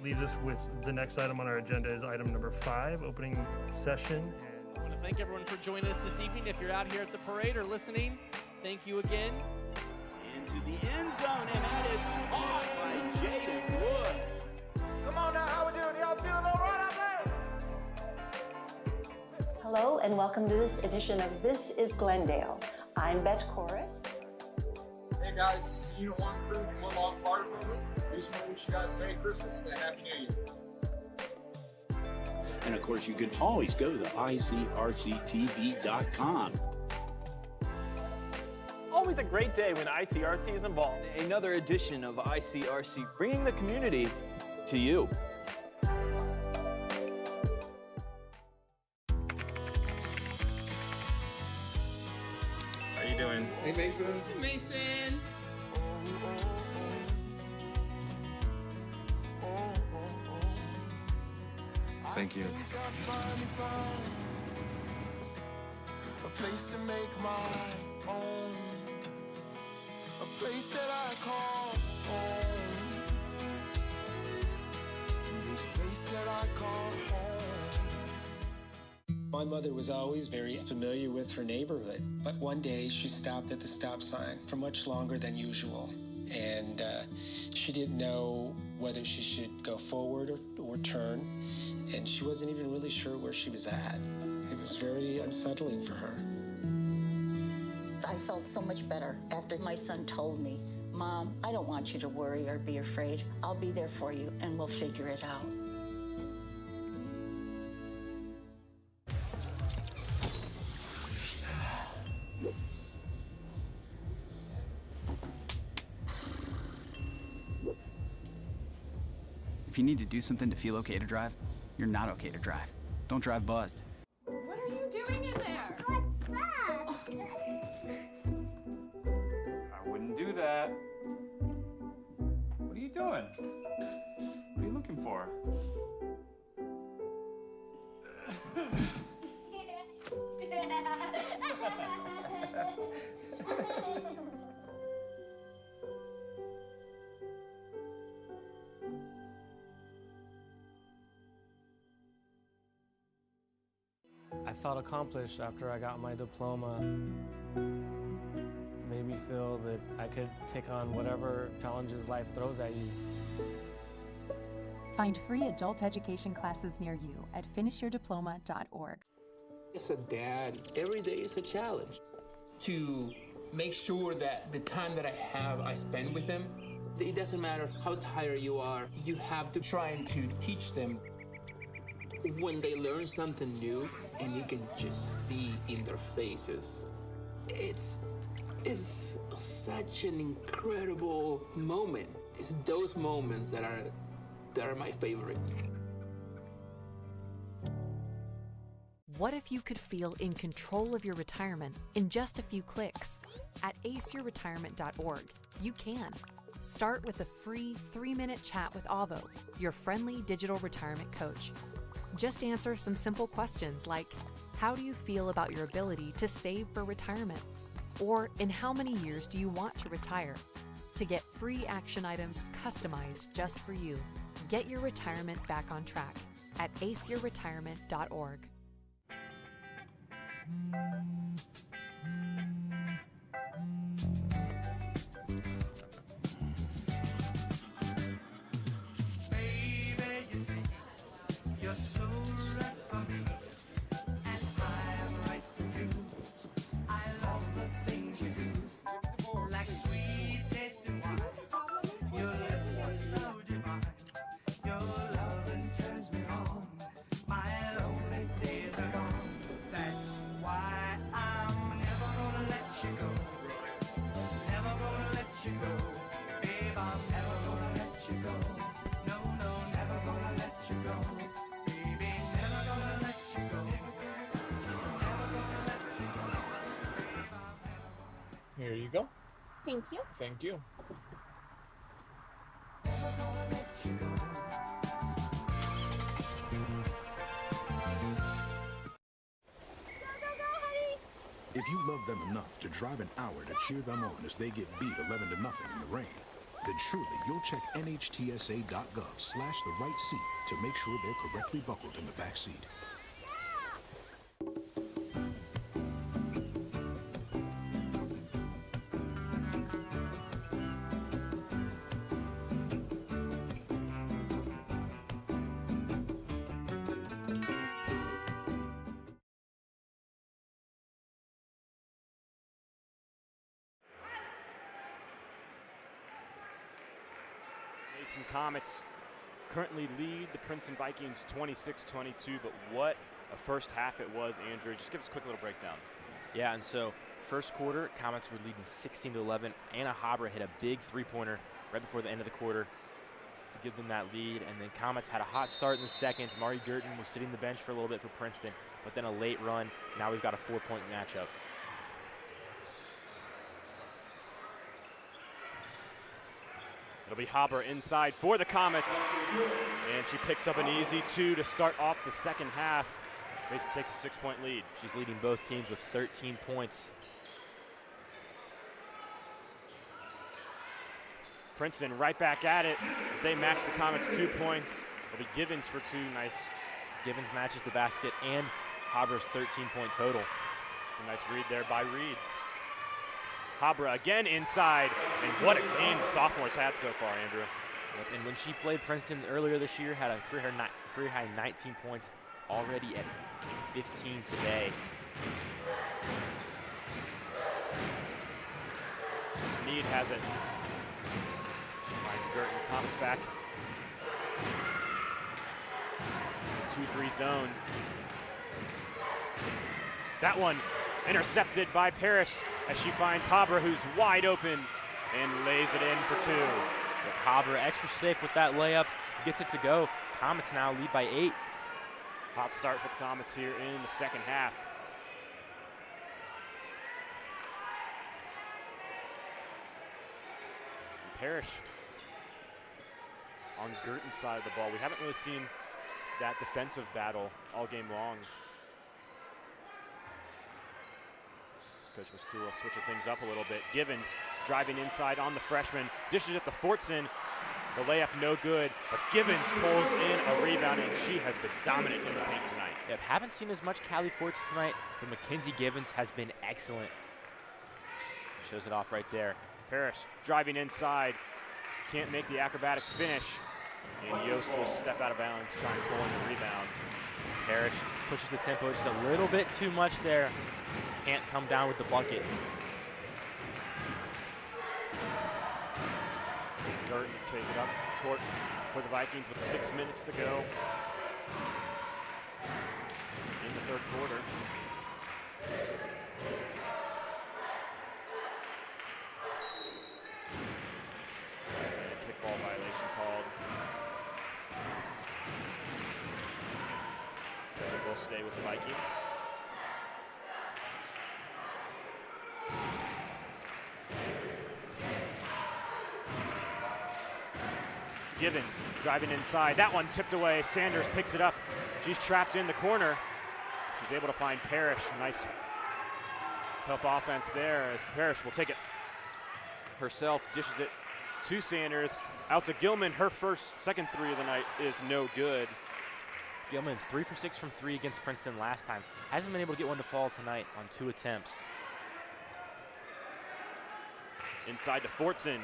leaves us with the next item on our agenda is item number 5, opening session. I want to thank everyone for joining us this evening. If you're out here at the parade or listening, thank you again. Into the end zone, and that is caught by Jaden Wood. Come on now, how we doing? Y'all feeling all right out there? Hello and welcome to this edition of This is Glendale. I'm Bet Chorus. Hey guys, this is the Unit 1 crew from One Log Fire Department. We just want to wish you guys a Merry Christmas and a Happy New Year. And of course, you can always go to icrctv.com. Always a great day when ICRC is involved. Another edition of ICRC, bringing the community to you. How you doing? Hey, Mason. Hey, Mason. Thank you. A place to make my own. A place that I call home. This place that I call home. My mother was always very familiar with her neighborhood, but one day she stopped at the stop sign for much longer than usual, and she didn't know whether she should go forward or turn, and she wasn't even really sure where she was at. It was very unsettling for her. I felt so much better after my son told me, Mom, I don't want you to worry or be afraid. I'll be there for you and we'll figure it out. If you need to do something to feel okay to drive, you're not okay to drive. Don't drive buzzed. What are you doing in there? What's that? I wouldn't do that. What are you doing? What are you looking for? I felt accomplished after I got my diploma. Made me feel that I could take on whatever challenges life throws at you. Find free adult education classes near you at finishyourdiploma.org. As a dad, every day is a challenge. To make sure that the time that I have, I spend with them. It doesn't matter how tired you are, you have to try to teach them. When they learn something new, and you can just see in their faces, it's such an incredible moment. It's those moments that are my favorite. What if you could feel in control of your retirement in just a few clicks? At aceyourretirement.org, you can. Start with a free 3-minute chat with Avo, your friendly digital retirement coach. Just answer some simple questions like, how do you feel about your ability to save for retirement? Or in how many years do you want to retire? To get free action items customized just for you. Get your retirement back on track at aceyourretirement.org. Here you go. Thank you. Thank you. If you love them enough to drive an hour to cheer them on as they get beat 11-0 in the rain, then truly you'll check nhtsa.gov/the-right-seat to make sure they're correctly buckled in the back seat. Mason Comets currently lead the Princeton Vikings 26-22, but what a first half it was, Andrew. Just give us a quick little breakdown. Yeah, and so first quarter, Comets were leading 16-11. Anna Habra hit a big three-pointer right before the end of the quarter to give them that lead, and then Comets had a hot start in the second. Mari Girton was sitting the bench for a little bit for Princeton, but then a late run. Now we've got a 4-point matchup. It'll be Haber inside for the Comets, and she picks up an easy 2 to start off the second half. Mason takes a 6-point lead. She's leading both teams with 13 points. Princeton right back at it as they match the Comets 2 points. It'll be Givens for 2. Nice. Givens matches the basket and Haber's 13-point total. It's a nice read there by Reed. Habra again inside, and what a game the sophomores had so far, Andrew. Yep, and when she played Princeton earlier this year, had a career-high 19 points, already at 15 today. Sneed has it. She finds Girton, Comets back. 2-3 zone. That one intercepted by Parrish as she finds Haber, who's wide open, and lays it in for 2. But Haber extra safe with that layup, gets it to go. Comets now lead by 8. Hot start for the Comets here in the second half. And Parrish on Girton's side of the ball. We haven't really seen that defensive battle all game long. Coach Mastula switching things up a little bit. Givens driving inside on the freshman. Dishes it to Fortson. The layup no good, but Givens pulls in a rebound, and she has been dominant in the paint tonight. Yep, haven't seen as much Callie Fortson tonight, but Mackenzie Givens has been excellent. Shows it off right there. Parrish driving inside. Can't make the acrobatic finish. And Yost will step out of bounds, trying to pull in the rebound. Parrish pushes the tempo just a little bit too much there. Can't come down with the bucket. Girton to take it up court for the Vikings with 6 minutes to go in the third quarter. And a kickball violation called. It will stay with the Vikings. Givens driving inside. That one tipped away. Sanders picks it up. She's trapped in the corner. She's able to find Parrish. Nice help offense there as Parrish will take it herself. Dishes it to Sanders. Out to Gilman. Her second 3 of the night is no good. Gilman 3 for 6 from 3 against Princeton last time. Hasn't been able to get one to fall tonight on 2 attempts. Inside to Fortson.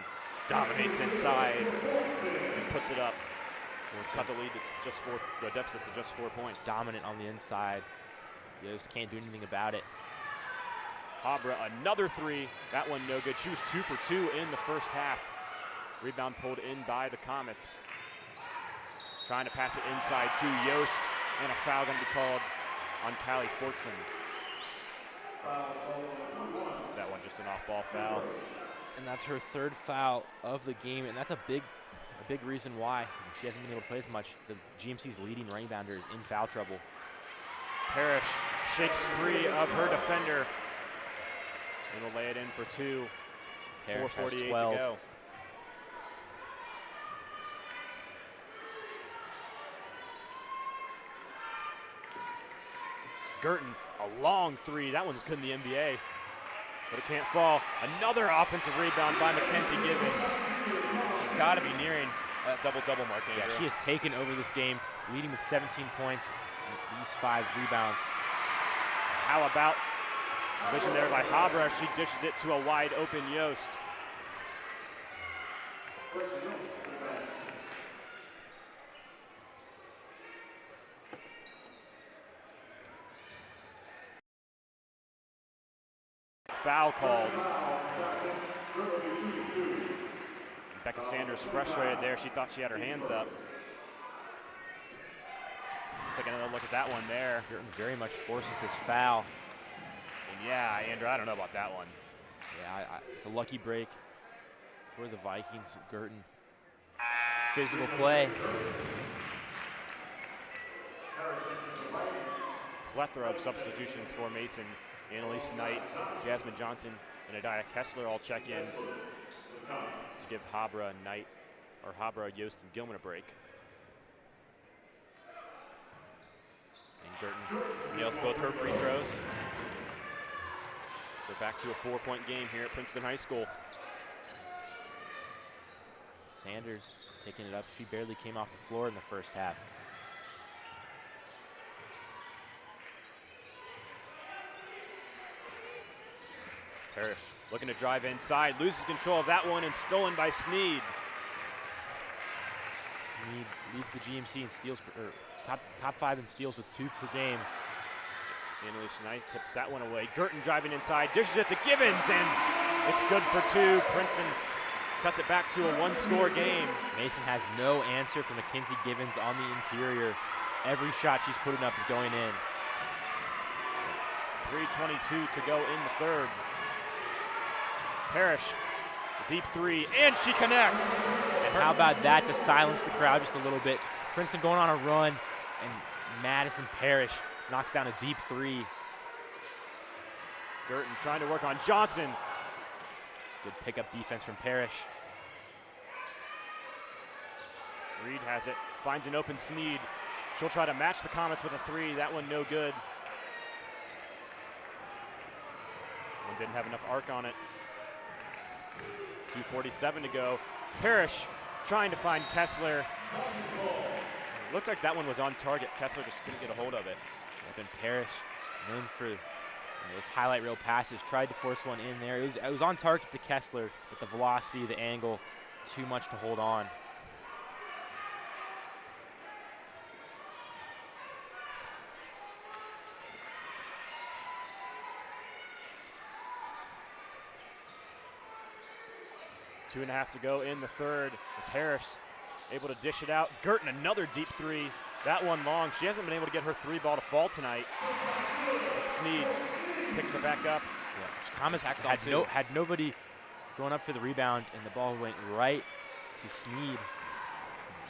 Dominates inside and puts it up. Cut the lead to just the deficit to just 4 points. Dominant on the inside. Yost can't do anything about it. Habra, another 3. That one no good. She was 2 for 2 in the first half. Rebound pulled in by the Comets. Trying to pass it inside to Yost, and a foul going to be called on Callie Fortson. That one just an off-ball foul. And that's her 3rd foul of the game, and that's a big reason why she hasn't been able to play as much. The GMC's leading rebounder is in foul trouble. Parrish shakes free of her defender and will lay it in for 2. 4:48 to go. Girton, a long 3. That one's good in the NBA. But it can't fall. Another offensive rebound by Mackenzie Givens. got to be nearing a double-double mark. Yeah, she has taken over this game, leading with 17 points and at least 5 rebounds. How about vision there by Habra? She dishes it to a wide-open Yost. Foul called. Becca Sanders frustrated there. She thought she had her hands up. Take another look at that one there. Girton very much forces this foul. And yeah, Andrew, I don't know about that one. Yeah, it's a lucky break for the Vikings. Girton, physical play. Plethora of substitutions for Mason. Annalise Knight, Jasmine Johnson, and Adiah Kessler all check in to give Habra, Knight, or Habra, Yost, and Gilman a break. And Girton nails both her free throws. So back to a 4-point game here at Princeton High School. Sanders taking it up. She barely came off the floor in the first half. Parrish looking to drive inside, loses control of that one and stolen by Sneed. Sneed leads the GMC in steals, top 5 in steals with 2 per game. Annalise Knight tips that one away. Girton driving inside, dishes it to Givens, and it's good for 2. Princeton cuts it back to a 1-score game. Mason has no answer for Mackenzie Givens on the interior. Every shot she's putting up is going in. 3:22 to go in the third. Parrish, a deep 3, and she connects. And how about that to silence the crowd just a little bit. Princeton going on a run, and Madison Parrish knocks down a deep 3. Girton trying to work on Johnson. Good pickup defense from Parrish. Reed has it, finds an open Sneed. She'll try to match the Comets with a 3. That one no good. One didn't have enough arc on it. 2:47 to go. Parrish trying to find Kessler. It looked like that one was on target. Kessler just couldn't get a hold of it. And Parrish, known for those highlight reel passes, tried to force one in there. It was on target to Kessler, but the velocity, the angle, too much to hold on. Two and a half to go in the third as Harris able to dish it out. Girton, another deep 3. That one long. She hasn't been able to get her 3 ball to fall tonight. But Sneed picks it back up. Yeah, Comets had nobody going up for the rebound, and the ball went right to Sneed.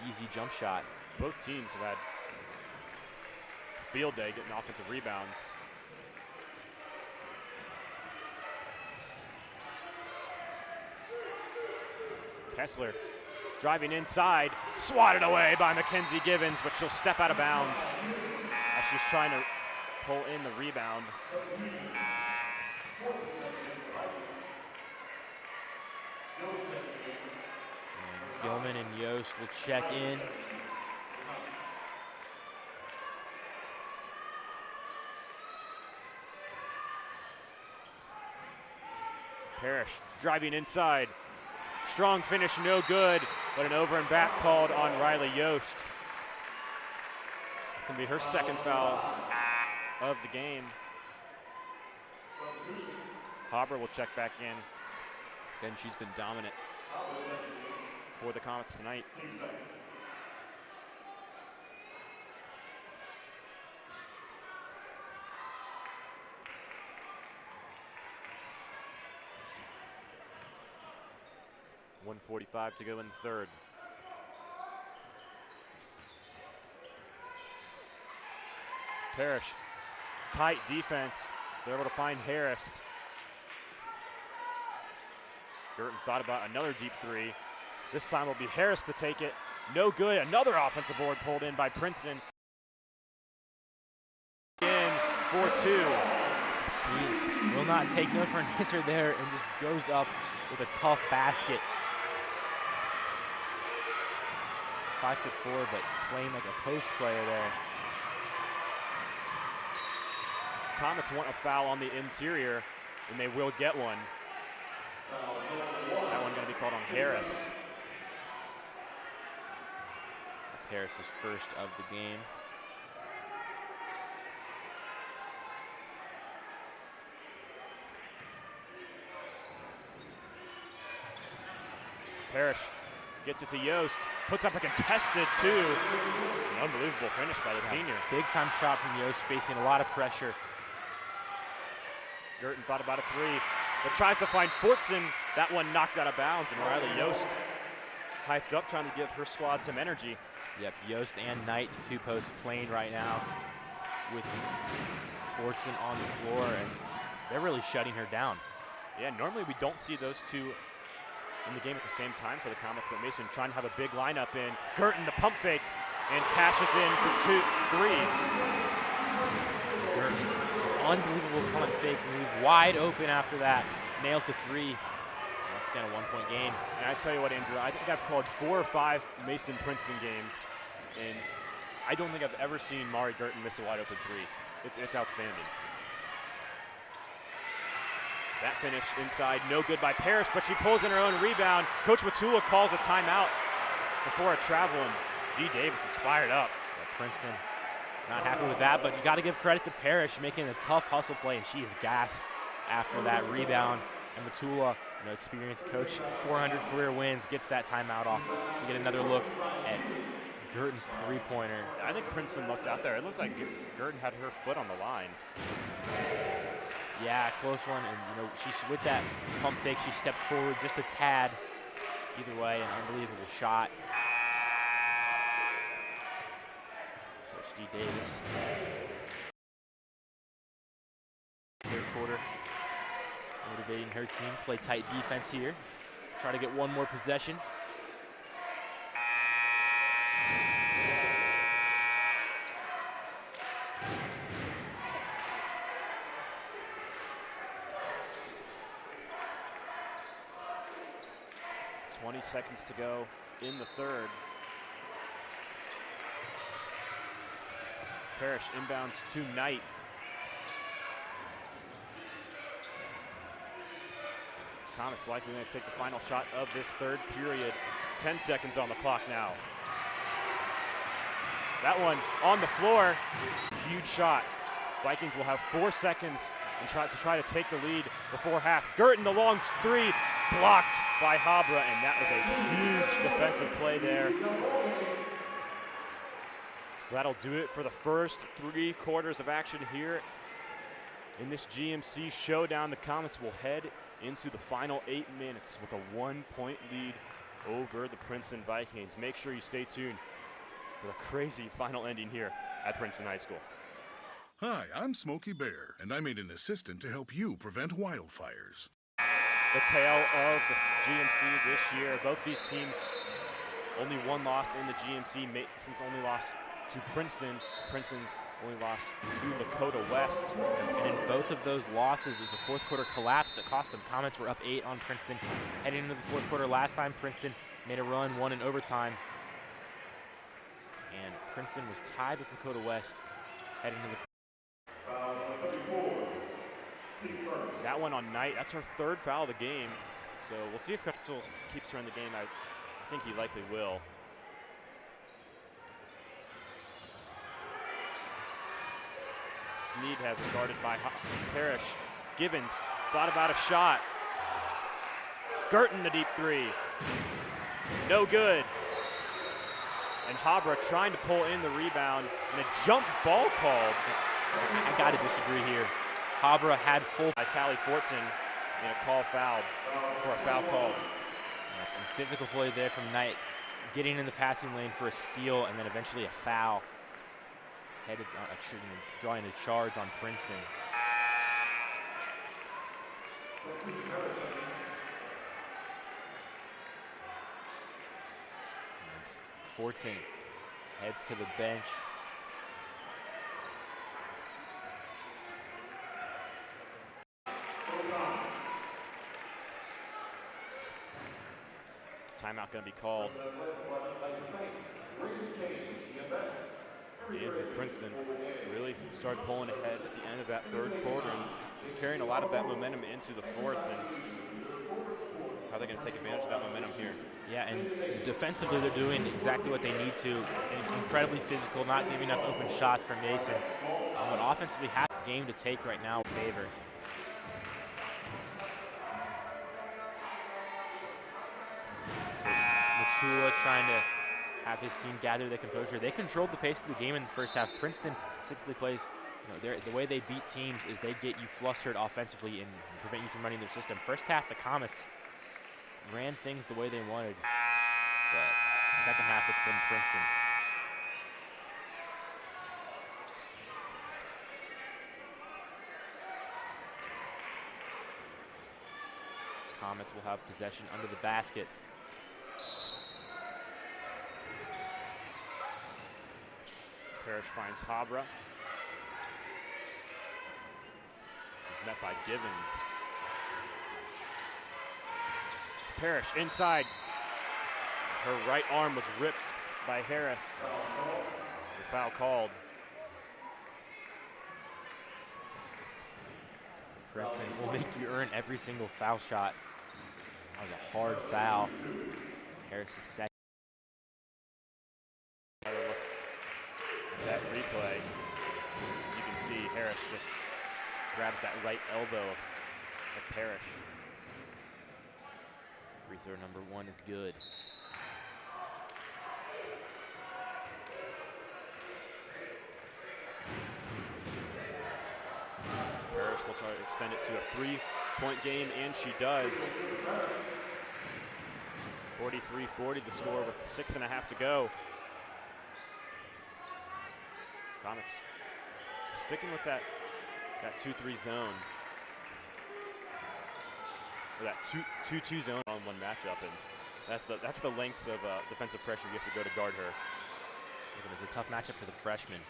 Easy jump shot. Both teams have had a field day getting offensive rebounds. Kessler driving inside, swatted away by Mackenzie Givens, but she'll step out of bounds as she's trying to pull in the rebound. And Gilman and Yost will check in. Parrish driving inside. Strong finish, no good, but an over and back called on Riley Yost. It's gonna be her second foul of the game. Habra will check back in. Again, she's been dominant for the Comets tonight. .145 to go in the third. Parrish, tight defense. They're able to find Harris. Girton thought about another deep 3. This time will be Harris to take it. No good. Another offensive board pulled in by Princeton. In 4-2. Sneed will not take no for an answer there and just goes up with a tough basket. 5'4", but playing like a post player there. Comets want a foul on the interior, and they will get one. That one going to be called on Harris. That's Harris's first of the game. Parrish gets it to Yost, puts up a contested two. An unbelievable finish by the senior. Big time shot from Yost, facing a lot of pressure. Girton thought about a three, but tries to find Fortson. That one knocked out of bounds, and Riley Yost hyped up, trying to give her squad some energy. Yep, Yost and Knight, two posts playing right now with Fortson on the floor, and they're really shutting her down. Yeah, normally we don't see those two in the game at the same time for the Comets, but Mason trying to have a big lineup in. Girton, the pump fake, and cashes in for 3. Girton, unbelievable pump fake move, wide open after that, nails the 3. Once again, a 1-point game. And I tell you what, Andrew, I think I've called 4 or 5 Mason-Princeton games, and I don't think I've ever seen Mari Girton miss a wide open 3. It's outstanding. That finish inside, no good by Parrish, but she pulls in her own rebound. Coach Matula calls a timeout before a travel, and Dee Davis is fired up. Yeah, Princeton not happy with that, but you got to give credit to Parrish making a tough hustle play, and she is gassed after that rebound. And Matula, experienced coach, 400 career wins, gets that timeout off. We get another look at Girton's three-pointer. I think Princeton looked out there. It looked like Girton had her foot on the line. Yeah, close one, and she's with that pump fake. She stepped forward just a tad. Either way, an unbelievable shot. Coach D. Davis. Third quarter, motivating her team. Play tight defense here. Try to get one more possession. Seconds to go in the third. Parrish inbounds to Knight. Comets likely going to take the final shot of this third period. 10 seconds on the clock now. That one on the floor. Huge shot. Vikings will have 4 seconds and try to take the lead before half. Girton, the long 3, blocked by Habra, and that was a huge defensive play there. So that'll do it for the first 3 quarters of action here in this GMC showdown. The Comets will head into the final 8 minutes with a 1-point lead over the Princeton Vikings. Make sure you stay tuned for the crazy final ending here at Princeton High School. Hi, I'm Smokey Bear, and I made an assistant to help you prevent wildfires. The tale of the GMC this year. Both these teams only one loss in the GMC. Mason's only lost to Princeton. Princeton's only lost to Lakota West. And in both of those losses is a fourth quarter collapse that cost them. Comets were up 8 on Princeton heading into the fourth quarter. Last time Princeton made a run, won in overtime. And Princeton was tied with Lakota West heading into the that one on Knight, that's her 3rd foul of the game. So we'll see if Cutchell keeps her in the game. I think he likely will. Sneed has it guarded by Parrish. Givens thought about a shot. Girton, the deep 3. No good. And Habra trying to pull in the rebound, and a jump ball called. I got to disagree here. Habra had full by Callie Fortson and a call foul, or a foul called. And physical play there from Knight, getting in the passing lane for a steal and then eventually a foul. Headed drawing a charge on Princeton. And Fortson heads to the bench. Timeout going to be called. Andrew Princeton really started pulling ahead at the end of that third quarter and carrying a lot of that momentum into the fourth. And how are they going to take advantage of that momentum here? Yeah, and defensively they're doing exactly what they need to. Incredibly physical, not giving up open shots for Mason. But offensively, have a game to take right now in favor. Matula trying to have his team gather their composure. They controlled the pace of the game in the first half. Princeton typically plays, the way they beat teams is they get you flustered offensively and prevent you from running their system. First half, the Comets ran things the way they wanted, but second half, it's been Princeton. Comets will have possession under the basket. Parrish finds Habra. She's met by Givens. It's Parrish inside. Her right arm was ripped by Harris. The foul called. Princeton will make you earn every single foul shot. That was a hard foul. Harris is second. That replay, as you can see, Harris just grabs that right elbow of Parrish. Free throw number 1 is good. Parrish will try to extend it to a 3-point game, and she does. 43-40 the score with 6.5 to go. Comets sticking with that 2-3 zone, or that 2-2 zone on one matchup, and that's the lengths of defensive pressure you have to go to guard her. It's a tough matchup for the freshman.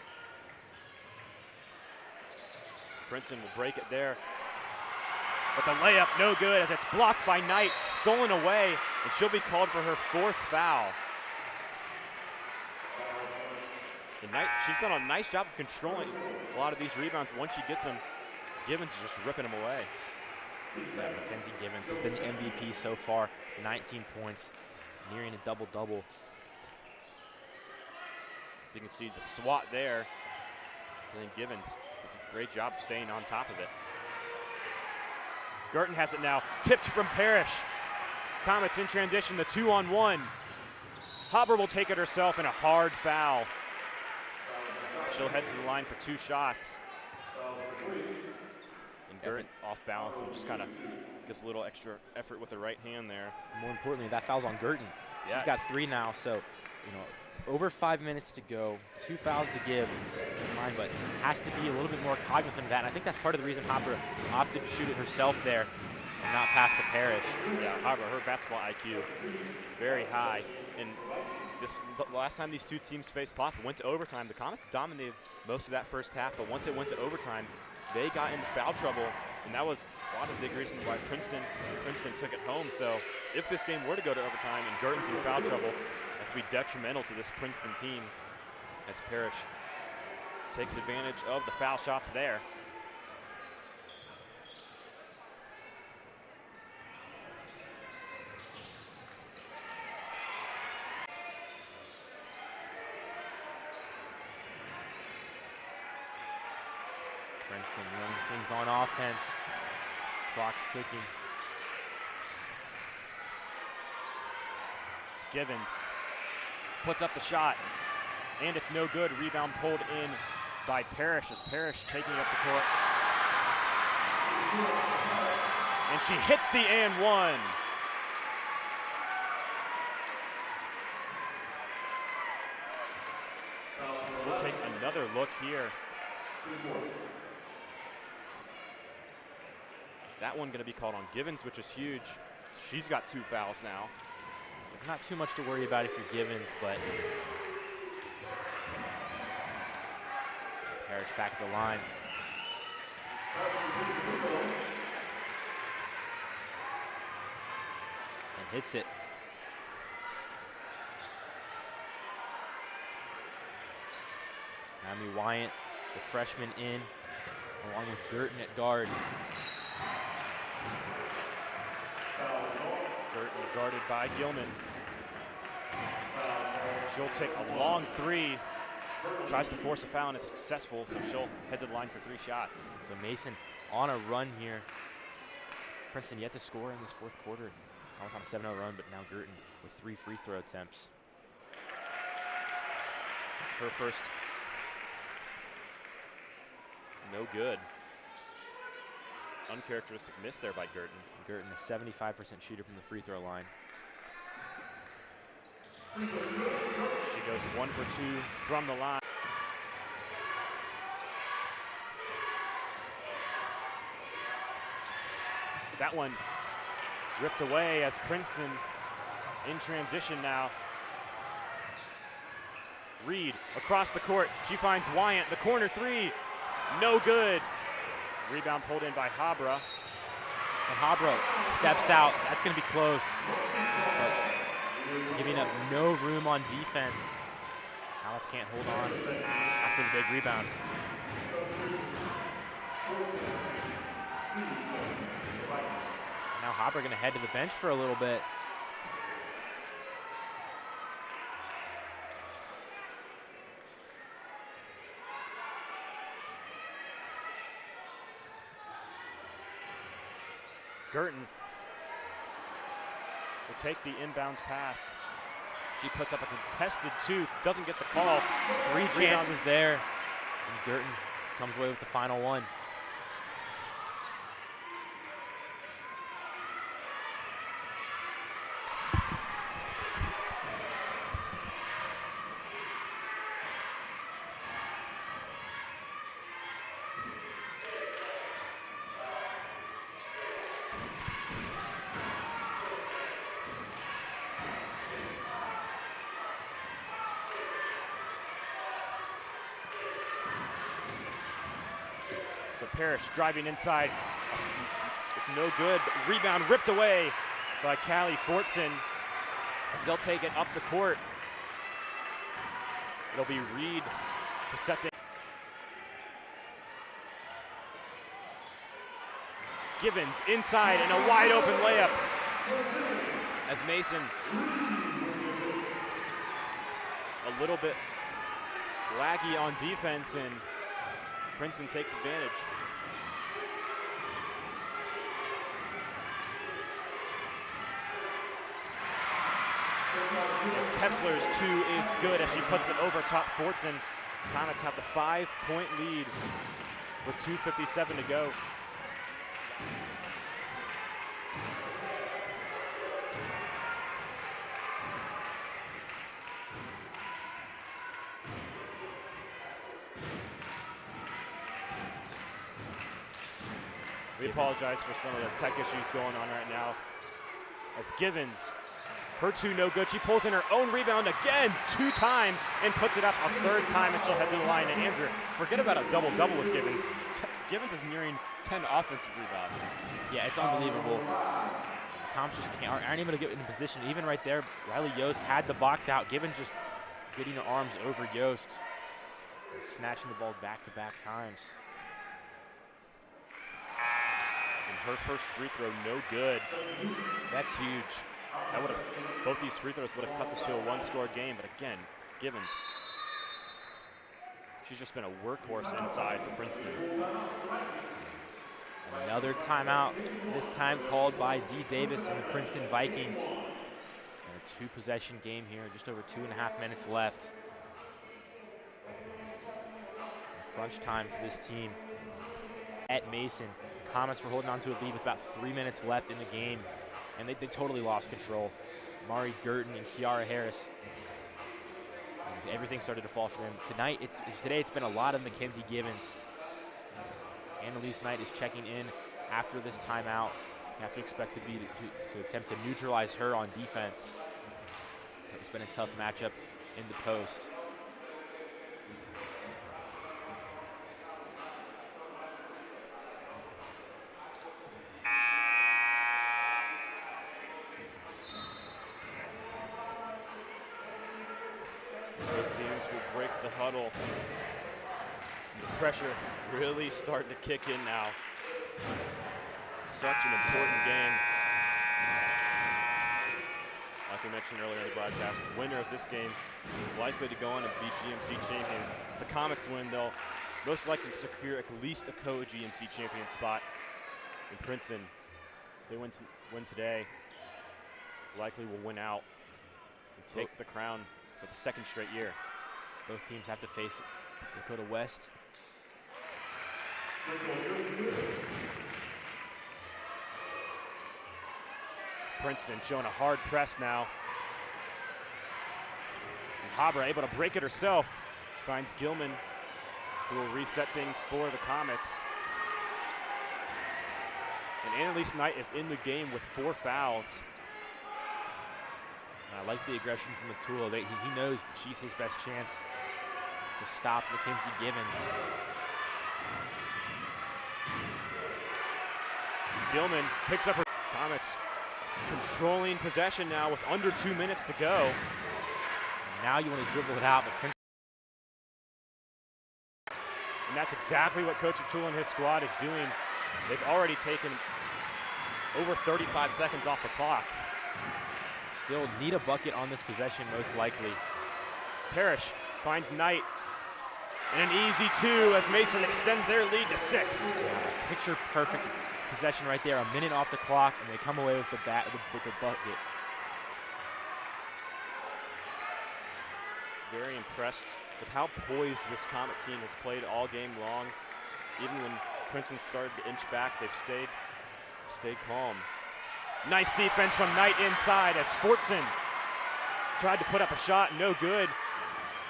Princeton will break it there, but the layup no good as it's blocked by Knight, stolen away, and she'll be called for her 4th foul. And Knight, she's done a nice job of controlling a lot of these rebounds. Once she gets them, Givens is just ripping them away. Yeah, Mackenzie Givens has been the MVP so far, 19 points, nearing a double-double. As you can see the swat there, and then Givens does a great job staying on top of it. Girton has it now, tipped from Parrish. Comets in transition, the 2-on-1. Haber will take it herself in a hard foul. She'll head to the line for 2 shots. And Girton off balance and just kind of gives a little extra effort with the right hand there. More importantly, that foul's on Girton. Yeah. She's got 3 now, so over 5 minutes to go, 2 fouls to give in mind, but has to be a little bit more cognizant of that. And I think that's part of the reason Hopper opted to shoot it herself there and not pass to Parrish. Yeah, Hopper, her basketball IQ very high. And the last time these two teams faced off, went to overtime. The Comets dominated most of that first half, but once it went to overtime, they got into foul trouble, and that was a lot of the big reasons why Princeton took it home. So if this game were to go to overtime and Girton's in foul trouble, that could be detrimental to this Princeton team as Parrish takes advantage of the foul shots there. Princeton running things on offense. Clock ticking. It's Givens. Puts up the shot. And it's no good. Rebound pulled in by Parrish as Parrish taking up the court. And she hits the and one. So we'll take another look here. That one going to be called on Givens, which is huge. She's got 2 fouls now. Not too much to worry about if you're Givens, but Parrish back at the line. And hits it. Naomi Wyatt, the freshman, in, along with Girton at guard. Girton guarded by Gilman. She'll take a long three. Tries to force a foul and it's successful, so she'll head to the line for 3 shots. So Mason on a run here. Princeton yet to score in this fourth quarter. Collins on a 7-0 run, but now Girton with 3 free throw attempts. Her first. No good. Uncharacteristic miss there by Girton. Girton, a 75% shooter from the free throw line. She goes 1 for 2 from the line. That one ripped away as Princeton in transition now. Reed across the court. She finds Wyatt. The corner 3. No good. Rebound pulled in by Habra. And Habra steps out. That's going to be close. But giving up no room on defense. Collins can't hold on after the big rebound. Now Habra going to head to the bench for a little bit. Girton will take the inbounds pass. She puts up a contested 2, doesn't get the call. 3 chances there, and Girton comes away with the final one. So Parrish driving inside, no good. Rebound ripped away by Callie Fortson as they'll take it up the court. It'll be Reed to set the. Givens inside and a wide open layup as Mason a little bit laggy on defense and Princeton takes advantage. And Kessler's 2 is good as she puts it over top Fortson. Comets have the 5-point lead with 2:57 to go. We apologize for some of the tech issues going on right now. As Givens, her 2 no good. She pulls in her own rebound again 2 times and puts it up a 3rd time, and she'll head to the line. And Andrew, forget about a double-double with Givens. Givens is nearing 10 offensive rebounds. Yeah, it's unbelievable. Comps just aren't able to get in position. Even right there, Riley Yost had the box out. Givens just getting her arms over Yost, and snatching the ball back-to-back times. And her first free throw, no good. That's huge. That would have, both these free throws would have cut this to a 1-score game, but again, Givens. She's just been a workhorse inside for Princeton. Another timeout, this time called by D. Davis and the Princeton Vikings. And a 2-possession game here, just over 2.5 minutes left. Crunch time for this team at Mason. Comets were holding on to a lead with about 3 minutes left in the game, and they totally lost control. Mari Girton and Kiara Harris, everything started to fall for them. Today it's been a lot of Mackenzie Givens. Annalise Knight is checking in after this timeout. You have to expect to attempt to neutralize her on defense. It's been a tough matchup in the post. Both teams will break the huddle. The pressure really starting to kick in now. Such an important game. Like we mentioned earlier in the broadcast, the winner of this game likely to go on and be GMC champions. If the Comets win, they'll most likely secure at least a co-GMC champion spot in Princeton. If they win today, likely will win out and take the crown for the second straight year. Both teams have to face Dakota West. Princeton showing a hard press now. And Habra able to break it herself. She finds Gilman, who will reset things for the Comets. And Annalise Knight is in the game with 4 fouls. I like the aggression from Matula. He knows that she's his best chance to stop Mackenzie Givens. Gilman picks up her Comets. Controlling possession now with under 2 minutes to go. And now you want to dribble it out, but Princeton. And that's exactly what Coach Matula and his squad is doing. They've already taken over 35 seconds off the clock. Still need a bucket on this possession, most likely. Parrish finds Knight. And an easy 2 as Mason extends their lead to 6. Picture perfect possession right there. A minute off the clock, and they come away with the bucket. Very impressed with how poised this Comet team has played all game long. Even when Princeton started to inch back, they've stayed calm. Nice defense from Knight inside as Fortson tried to put up a shot, no good.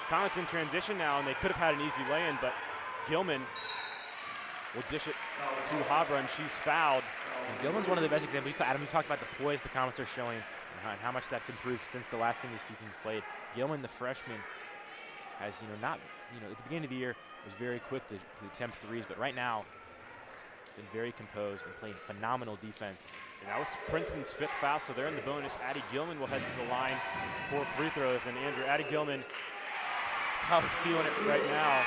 Comets in transition now, and they could have had an easy lay-in, but Gilman will dish it to Habra, and she's fouled. And Gilman's one of the best examples. Adam, you talked about the poise the Comets are showing and how much that's improved since the last time these two teams played. Gilman, the freshman, has at the beginning of the year was very quick to attempt threes, but right now been very composed and playing phenomenal defense. And that was Princeton's 5th foul, so they're in the bonus. Addie Gilman will head to the line for free throws, and Andrew, Addie Gilman probably feeling it right now.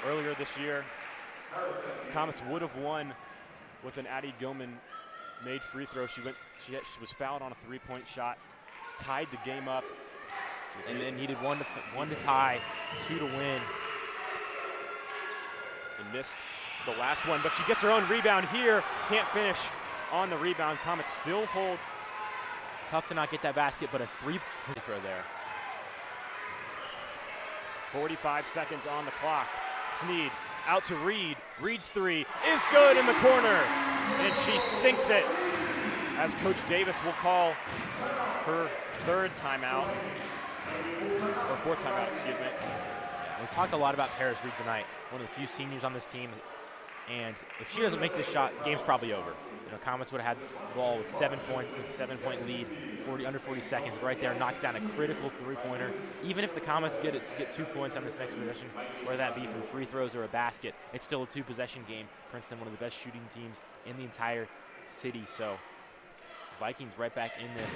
Earlier this year, Comets would have won with an Addie Gilman made free throw. She was fouled on a 3-point shot, tied the game up, and then needed one to tie, 2 to win. And missed the last one, but she gets her own rebound here. Can't finish on the rebound. Comets still hold. Tough to not get that basket, but a 3-point throw there. 45 seconds on the clock. Sneed out to Reed. Reed's 3 is good in the corner, and she sinks it as Coach Davis will call her 3rd timeout, or 4th timeout, excuse me. Yeah, we've talked a lot about Paris Reed tonight, one of the few seniors on this team, and if she doesn't make this shot, game's probably over. Comets would have had the ball with 7-point lead, under 40 seconds. Right there, knocks down a critical 3-pointer. Even if the Comets get 2 points on this next possession, whether that be from free throws or a basket, it's still a 2-possession game. Princeton, one of the best shooting teams in the entire city. So Vikings right back in this.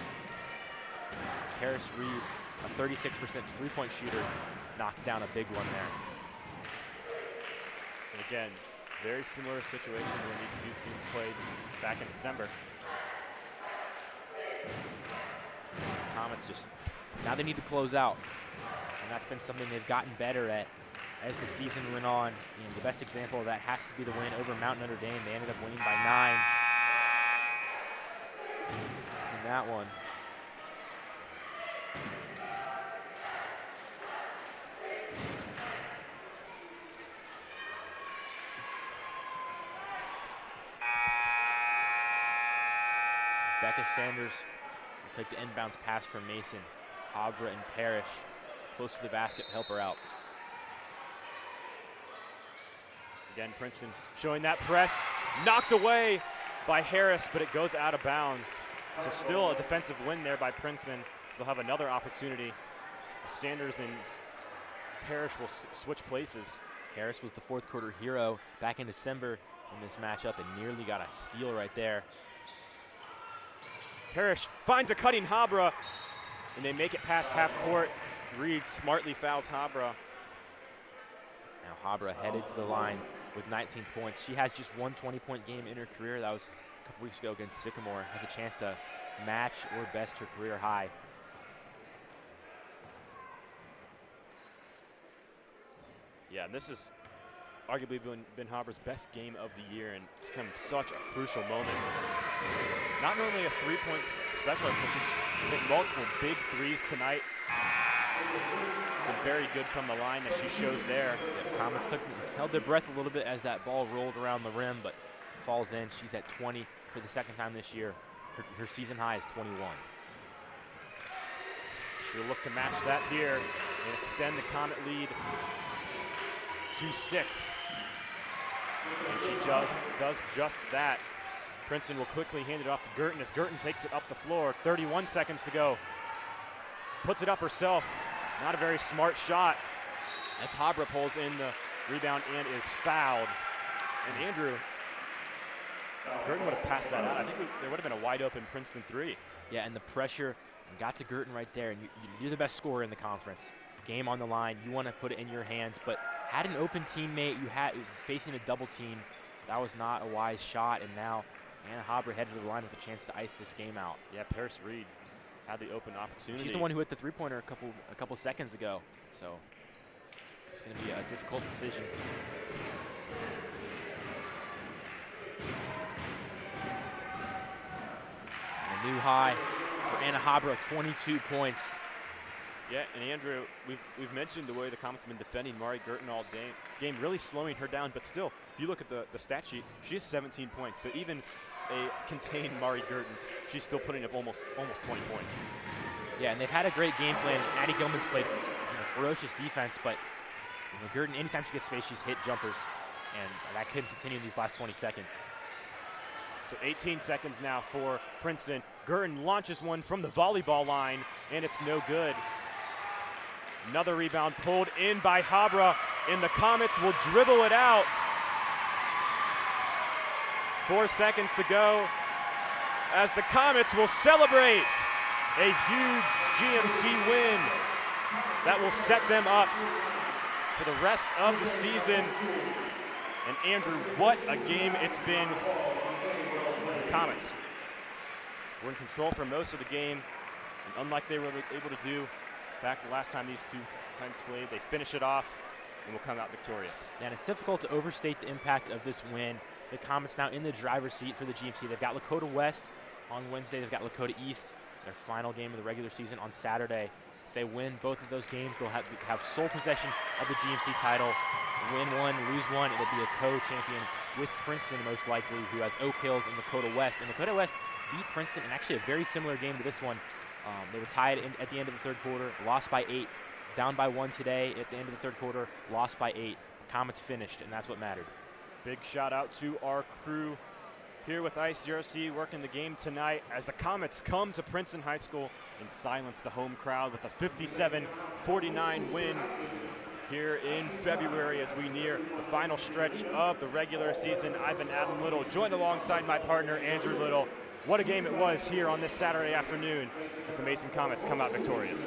Paris Reed, a 36% 3-point shooter, knocked down a big one there. And again, very similar situation when these two teams played back in December. Comets now they need to close out, and that's been something they've gotten better at as the season went on. And the best example of that has to be the win over Mount Notre Dame. They ended up winning by 9 in that one. Becca Sanders will take the inbounds pass from Mason. Habra and Parrish close to the basket to help her out. Again, Princeton showing that press, knocked away by Harris, but it goes out of bounds. So still a defensive win there by Princeton. So they'll have another opportunity. Sanders and Parrish will switch places. Harris was the 4th quarter hero back in December in this matchup and nearly got a steal right there. Parrish finds a cutting Habra, and they make it past half court. Reed smartly fouls Habra. Now Habra headed to the line with 19 points. She has just one 20-point game in her career. That was a couple weeks ago against Sycamore. Has a chance to match or best her career high. Yeah, and this has arguably been Habra's best game of the year, and it's come such a crucial moment. Not normally a three-point specialist, but she's hit multiple big threes tonight. Been very good from the line that she shows there. Yeah, Comets held their breath a little bit as that ball rolled around the rim, but falls in. She's at 20 for the second time this year. Her season high is 21. She'll look to match that here and extend the Comet lead to 6. And she does just that. Princeton will quickly hand it off to Girton as Girton takes it up the floor. 31 seconds to go. Puts it up herself. Not a very smart shot as Habra pulls in the rebound and is fouled. And Andrew, if Girton would have passed that out, I think there would have been a wide open Princeton 3. Yeah, and the pressure got to Girton right there. And you're the best scorer in the conference. Game on the line, you want to put it in your hands, but had an open teammate, you had facing a double team. That was not a wise shot, and now Anna Habra headed to the line with a chance to ice this game out. Yeah, Paris Reed had the open opportunity. She's the one who hit the three-pointer a couple seconds ago, so it's going to be a difficult decision. And a new high for Anna Habra, 22 points. Yeah, and Andrew, we've mentioned the way the Comets have been defending Mari Girton all game, really slowing her down. But still, if you look at the stat sheet, she has 17 points. So even a contained Mari Girton, she's still putting up almost 20 points. Yeah, and they've had a great game plan. Addie Gilman's played ferocious defense, but Girton, anytime she gets space, she's hit jumpers, and that could continue in these last 20 seconds. So 18 seconds now for Princeton. Girton launches one from the volleyball line, and it's no good. Another rebound pulled in by Habra, and the Comets will dribble it out. 4 seconds to go as the Comets will celebrate a huge GMC win that will set them up for the rest of the season. And Andrew, what a game it's been. The Comets were in control for most of the game, and unlike they were able to do back the last time these two times played, they finish it off and will come out victorious. Yeah, and it's difficult to overstate the impact of this win. The Comets now in the driver's seat for the GMC. They've got Lakota West on Wednesday. They've got Lakota East, their final game of the regular season, on Saturday. If they win both of those games, they'll have sole possession of the GMC title. Win one, lose one, it'll be a co-champion with Princeton most likely, who has Oak Hills and Lakota West. And Lakota West beat Princeton in actually a very similar game to this one. They were tied at the end of the third quarter, lost by 8, down by 1 today at the end of the third quarter, lost by 8. The Comets finished, and that's what mattered. Big shout out to our crew here with ICRC working the game tonight as the Comets come to Princeton High School and silence the home crowd with a 57-49 win here in February as we near the final stretch of the regular season. I've been Adam Little, joined alongside my partner Andrew Little. What a game it was here on this Saturday afternoon as the Mason Comets come out victorious.